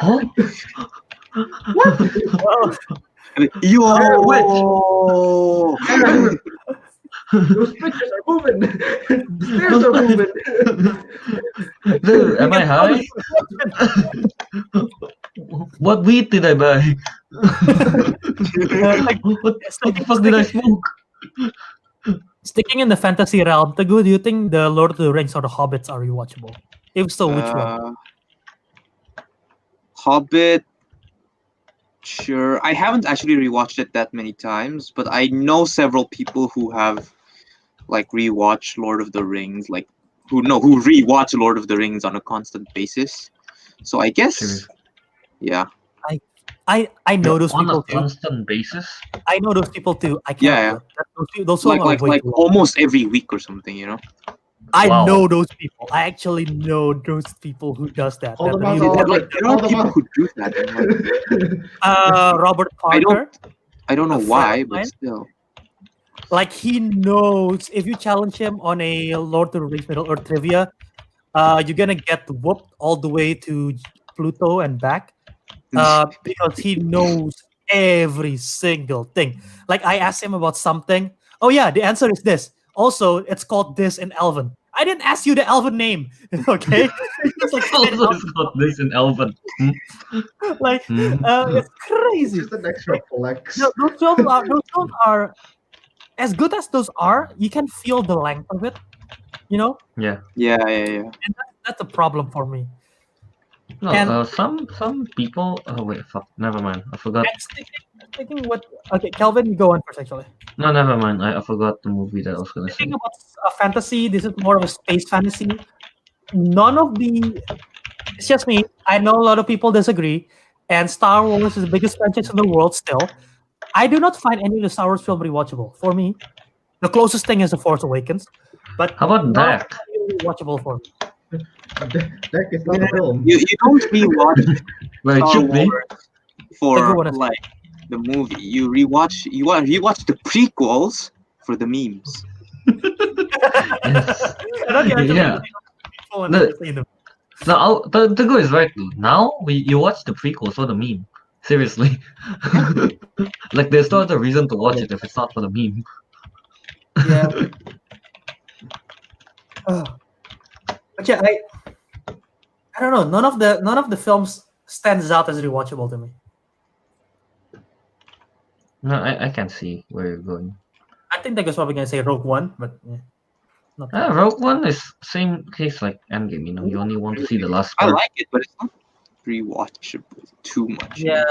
Huh? Well, Yo! Those pictures are moving. The stairs are moving. Dude, am I high? What weed did I buy? Like, what the fuck did I smoke? sticking in the fantasy realm, Teguh, do you think the Lord of the Rings or the Hobbits are rewatchable? If so, which one? Hobbit. Sure. I haven't actually rewatched it that many times, but I know several people who have like rewatched Lord of the Rings, like who rewatch Lord of the Rings on a constant basis. So I guess, Seriously. yeah, I know those On a people too. constant basis? I know those people too. I Yeah, cannot yeah. do it. Those songs are way like too long. almost every week or something, you know. I Wow. know those people. I actually know those people who does that. Hold that them out, really, all. Like there are Hold them people out. who do that. And, like, Robert I Parker, don't know a friend why, of but mine, still. like he knows if you challenge him on a Lord of the Rings Middle Earth trivia, you're gonna get whooped all the way to Pluto and back. Because he knows every single thing. Like I asked him about something. Oh yeah, the answer is this. Also, it's called this in Elven. I didn't ask you the Elven name. Okay, it's like Also, it's got this in Elven. like it's It's crazy. just an extra flex. Those films are as good as those are. You can feel the length of it. You know, Yeah. Yeah. and that's a problem for me. No, And some people. Oh wait, fuck. Never mind. I forgot. I'm thinking what? Okay, Kelvin, you go on first. Actually. No, never mind. I forgot the movie that I was gonna say. Thinking about fantasy, this is more of a space fantasy. None of the, it's just me. I know a lot of people disagree, and Star Wars is the biggest franchise in the world still. I do not find any of the Star Wars film rewatchable. For me, the closest thing is The Force Awakens, but How about none of that? them are rewatchable for me. That is not a film. You don't rewatch Well, it Star should be. Wars for Teguh, what is- like the movie. You rewatch the prequels for the memes. Yes. I don't get Yeah. people No. and seen them. No, the go is right though. Now you watch the prequels for the meme. Seriously. Like there's no other reason to watch it if it's not for the meme. Yeah. But yeah, I don't know. None of the films stands out as rewatchable to me. No, I can see where you're going. I think Teguh's probably gonna say Rogue One, but yeah, not that. Rogue One is same case like Endgame. You know, you only want to see the last I part. like it, but it's not rewatchable too much. you Yeah.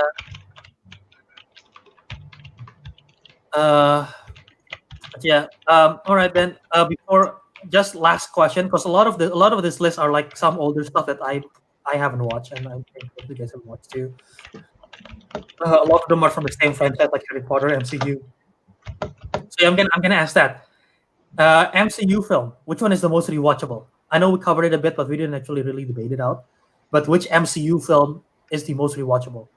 know? But yeah. All right then. Before just last question, because a lot of this list are like some older stuff that I haven't watched, and I think you guys have watched too. A lot of them are from the same franchise, like Harry Potter, MCU. So yeah, I'm gonna ask that. MCU film. Which one is the most rewatchable? I know we covered it a bit, but we didn't actually really debate it out. But which MCU film is the most rewatchable?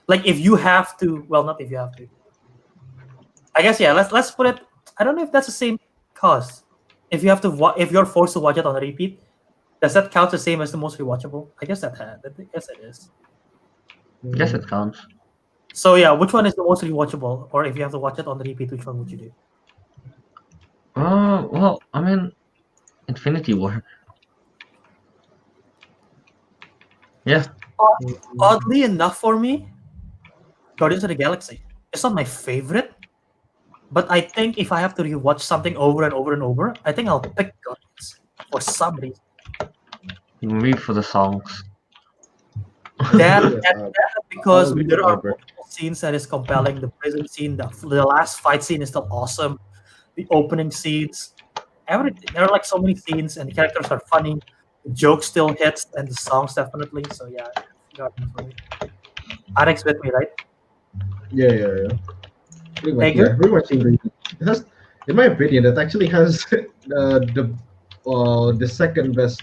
Like, if you have to, well, not if you have to. I guess yeah. Let's put it. I don't know if that's the same cost. If you have to, if you're forced to watch it on a repeat, does that count the same as the most rewatchable? I guess I guess it is. Yes, it counts. So yeah, which one is the most rewatchable? Or if you have to watch it on the repeat, which one would you do? Well, I mean, Infinity War. Yeah. Oddly enough, for me, Guardians of the Galaxy. It's not my favorite, but I think if I have to rewatch something over and over and over, I think I'll pick Guardians for some reason. Maybe for the songs. That because I'll agree there with are Albert. multiple scenes that is compelling. The prison scene, the last fight scene is still awesome. The opening scenes, everything. There are like so many scenes, and the characters are funny. The joke still hits, and the songs definitely. So yeah, Guardians for me. Ariq's with me, right? Yeah. Teguh? Pretty much agree. It has, in my opinion, it actually has the second best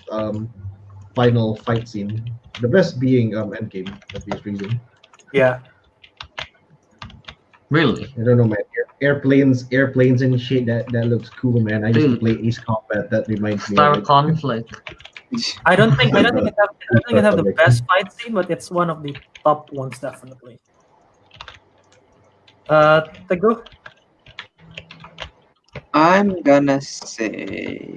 final fight scene. The best being Endgame, for obvious reason. Yeah. Really? I don't know, man. Airplanes and shit. That looks cool, man. I used to Dude. play Ace Combat. That reminds me Star of it. Conflict. I don't think it have the best fight scene, but it's one of the top ones definitely. Teguh? I'm gonna say.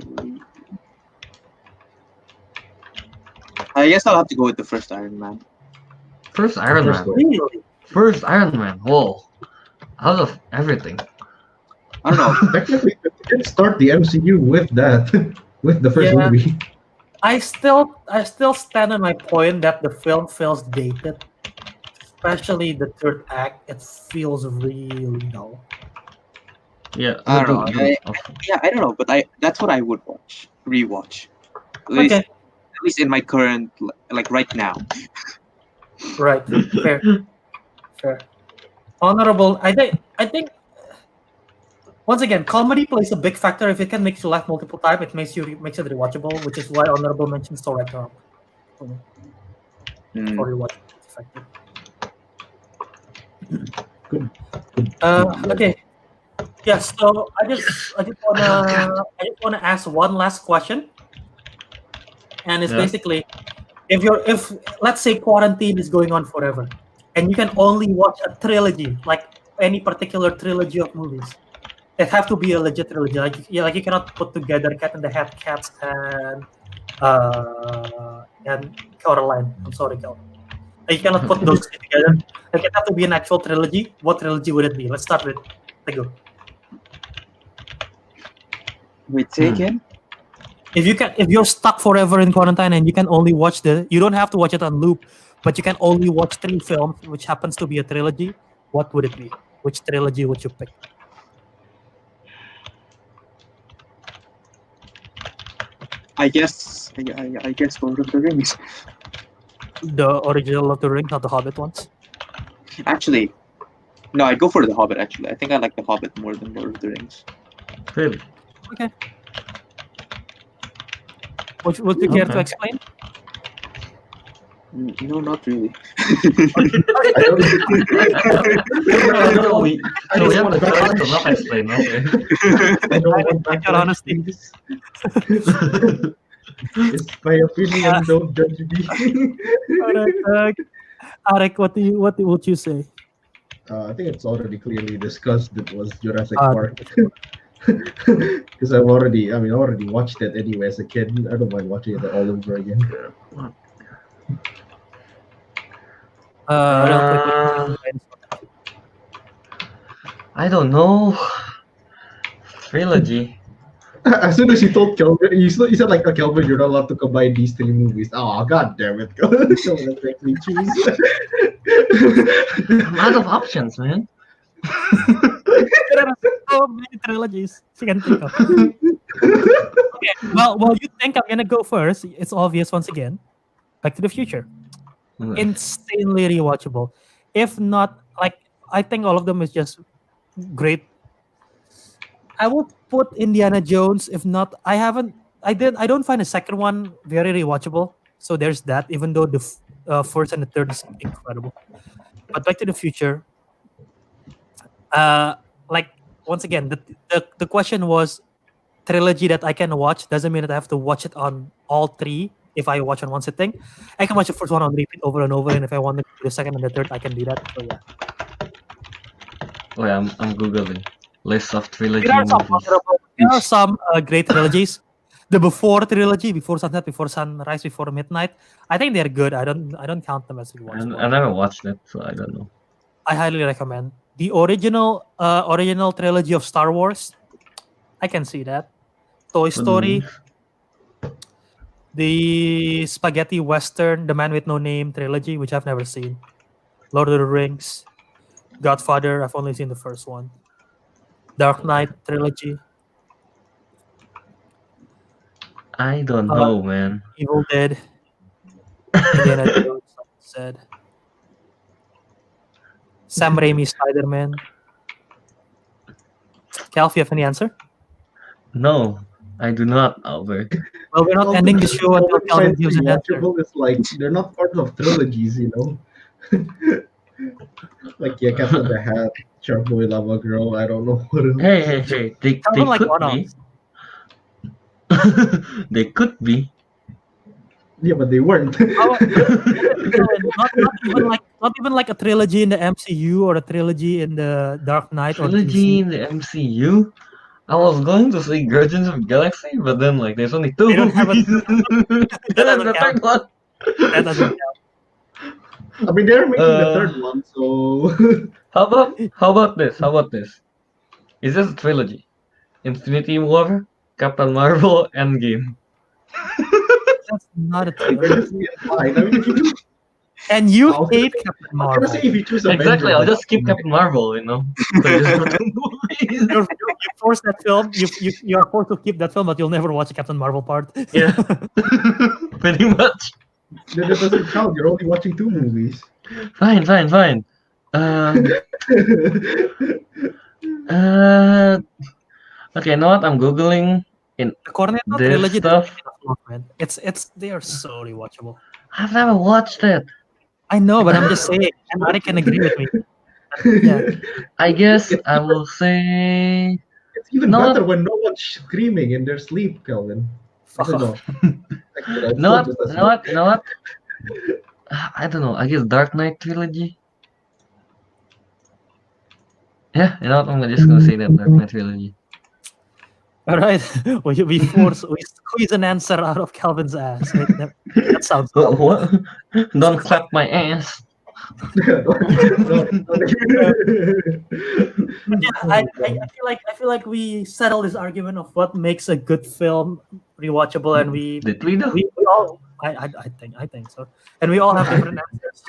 I guess I'll have to go with the first Iron Man. First Iron First Man. one. Really? First Iron Man. Whoa. Out of everything. I don't know. Technically, you can start the MCU with that, with the first Yeah. movie. I still stand on my point that the film feels dated, especially the third act. It feels really dull. Yeah, I don't know. awesome. I don't know, but that's what I would rewatch. Okay, At least in my current, like right now. right, fair. Honorable. I think once again, comedy plays a big factor. If it can make you laugh multiple times, it makes it rewatchable, which is why honorable mention is so Ragnarok for me Hmm. for rewatchable. It's effective. Good. Okay. Yes. So I just wanna ask one last question, and it's Yeah. basically if let's say quarantine is going on forever, and you can only watch a trilogy, like any particular trilogy of movies. It have to be a legit trilogy. Like you cannot put together Cat in the Hat, Cats, and Coraline. I'm sorry, Cal. You cannot put those three together. Like it have to be an actual trilogy. What trilogy would it be? Let's start with Teguh. Wait, say again? If you're stuck forever in quarantine and you can only watch you don't have to watch it on loop, but you can only watch 3 films, which happens to be a trilogy. What would it be? Which trilogy would you pick? I guess Lord of the Rings. The original Lord of the Rings, not the Hobbit ones. Actually, no, I'd go for the Hobbit. Actually, I think I like the Hobbit more than Lord of the Rings. Really? Okay. Would you care to Okay. explain? No, not really. I don't No, we just have want to to tell us to not explain, okay? I don't I want respect your backlash, honesty. please. It's my opinion. Don't judge me. Alright, Ariq, what would you say? I think it's already clearly discussed. It was Jurassic Ah, Park. Because I already watched it anyway as a kid. I don't mind watching it all over again. Real quick, what do you think? I don't know. Trilogy. As soon as you told Kelvin, you said like, oh, Kelvin, you're not allowed to combine these 3 movies. Oh, god damn it. Kelvin, let's actually choose. I'm out of options, man. There are so many trilogies you can think of. Okay, well, while you think, I'm gonna go first. It's obvious once again. Back to the Future. Insanely rewatchable. If not, like, I think all of them is just great. I would put Indiana Jones. If not, I don't find the second one very rewatchable. So there's that. Even though the first and the third is incredible. But Back to the Future. Like once again, the question was trilogy that I can watch doesn't mean that I have to watch it on all 3. If I watch on one sitting, I can watch the first one on repeat over and over, and if I want to do the second and the third, I can do that. So yeah, Wait, I'm googling list of trilogy there are some movies. there are some great trilogies. The Before trilogy, Before Sunset, Before Sunrise, Before Midnight. I think they're good. I don't count them as rewatchable. I never watched it, so I don't know. I highly recommend the original trilogy of Star Wars. I can see that. Toy Story, the spaghetti western, The Man with No Name trilogy, which I've never seen. Lord of the Rings, Godfather. I've only seen the first one. Dark Knight trilogy, I don't know, man. Evil Dead, Indiana Jones, like I said. Sam Raimi Spider-Man. Calf, you have any answer? No, I do not, Albert. Well, we're not ending the show until Calvin gives an answer. Rewatchable is like they're not part of trilogies, you know. Like Cat in the Hat, Shark Boy Lava Girl. I don't know what else. Hey, they Calvin like could be. one-offs. They could be. Yeah, but they weren't. Not even like a trilogy in the MCU or a trilogy in the Dark Knight or Trilogy DC. in the MCU? I was going to say Guardians of the Galaxy, but then like there's only 2 They don't have a- movies. That doesn't The count. third one. That doesn't count. I mean, they're making the Uh, third one, so how about this? How about this? Is this a trilogy? Infinity War, Captain Marvel, Endgame. That's not a that trilogy. just be fine. I mean, if you do, And I you was gonna hate say, Captain I was gonna say Marvel. if you choose Exactly, Avengers, I'll like, just skip Captain Marvel, So just go to movies. You force that film. You are forced to keep that film, but you'll never watch the Captain Marvel part. Yeah. Pretty much. then that doesn't count. You're only watching 2 movies. Fine. Um, uh, okay, you know what? I'm googling in The Cornetto this trilogy stuff. doesn't get a flop, man. They are so rewatchable. I've never watched it. I know, but I'm just saying, and Ari can agree with me. Yeah. I guess It's I will say It's even not better when no one's screaming in their sleep, Kelvin. Fuck Actually, off. no. Actually, no. It's still just as good. not. I don't know. I guess Dark Knight trilogy. Yeah, I'm just gonna say that Dark Knight trilogy. All right. We squeeze an answer out of Calvin's ass. Right? That sounds What? awful. what? Don't clap my ass. Yeah, I feel like we settled this argument of what makes a good film rewatchable, and Did we though? we all I think so, and we all have different answers.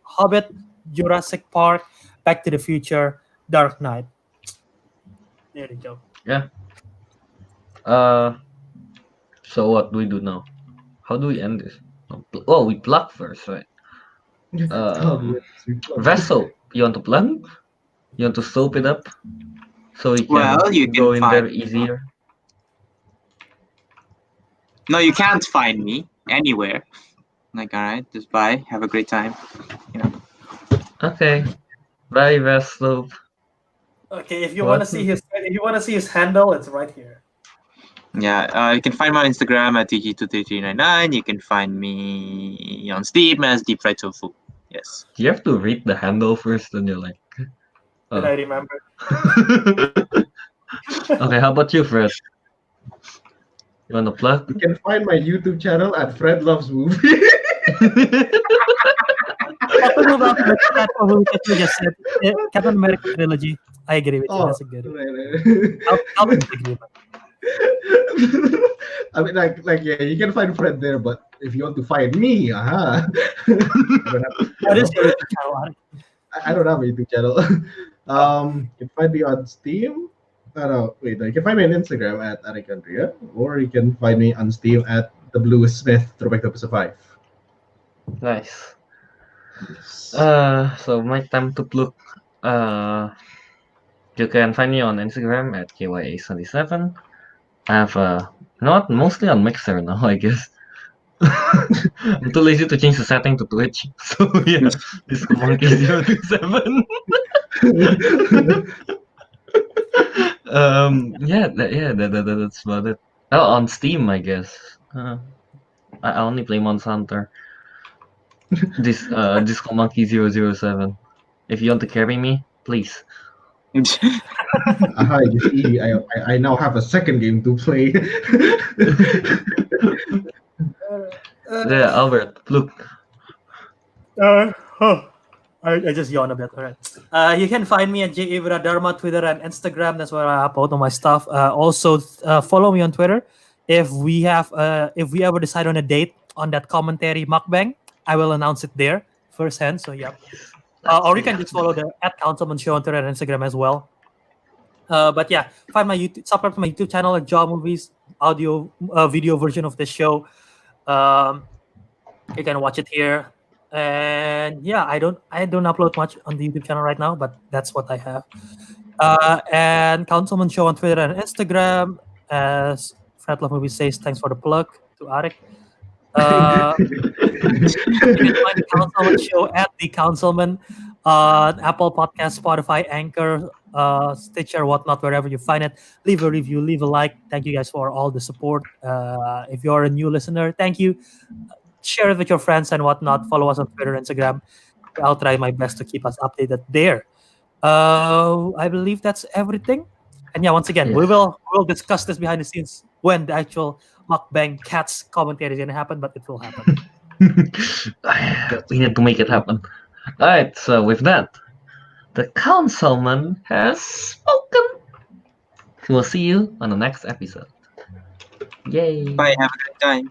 Hobbit, Jurassic Park, Back to the Future, Dark Knight. There you go. Yeah. So what do we do now? How do we end this? Oh, we plug first, right? Vessel, you want to plug? You want to soap it up so we can Well, you go can in find there me. easier? No, you can't find me anywhere. Like, all right, just bye. Have a great time. Okay. Bye, Vessel. Okay, if you What? want to see his handle, it's right here. Yeah, you can find me on Instagram at TG23399. You can find me on Steam as Deep Fried Tofu. Yes. You have to read the handle first, and you're like. Then I remember. Okay, how about you, Fred? You want to plug? You can find my YouTube channel at Fred Loves Movie. Talking about that movie that you just said, Captain America trilogy. I agree with you. That's a good. I'll agree. I mean, yeah, you can find Fred there, but if you want to find me, What is your YouTube channel, Ari? I don't have a YouTube channel. You can find me on Steam. No, wait. You can find me on Instagram at Ariq Andria, or you can find me on Steam at the Blue Smith Throwback to Episode 5. Nice. Yes. So my time to plug. You can find me on Instagram at KYA77. I have not mostly on Mixer now, I guess. I'm too lazy to change the setting to Twitch. So yeah, this monkey 027. That's about it. Oh, on Steam, I guess. I only play Monster Hunter. This Disco Monkey 007. If you want to carry me, please. Aha, you see, I now have a second game to play. Yeah, Albert, look. I just yawned a bit. All right. You can find me at Wiradharma, Twitter and Instagram. That's where I upload all my stuff. Also, follow me on Twitter. If we ever decide on a date on that commentary mukbang, I will announce it there firsthand. So yeah. Or you can just follow the @Councilmen show on Twitter and Instagram as well. But yeah, find my subscribe to my YouTube channel at Jaw Movies, video version of this show. You can watch it here. And yeah, I don't upload much on the YouTube channel right now, but that's what I have. And Councilmen show on Twitter and Instagram. As Fred Love Movie says, thanks for the plug to Ariq. You can find the Councilmen show at the Councilmen on Apple Podcast, Spotify, Anchor, Stitcher, whatnot, wherever you find it. Leave a review, leave a like. Thank you guys for all the support. If you're a new listener, thank you. Share it with your friends and whatnot. Follow us on Twitter, Instagram. I'll try my best to keep us updated there. I believe that's everything. And yeah, once again, we'll discuss this behind the scenes when the actual mukbang cats commentary is gonna happen, but it will happen. We need to make it happen. Alright, so with that, the councilman has spoken. We'll see you on the next episode. Yay! Bye. Have a good time.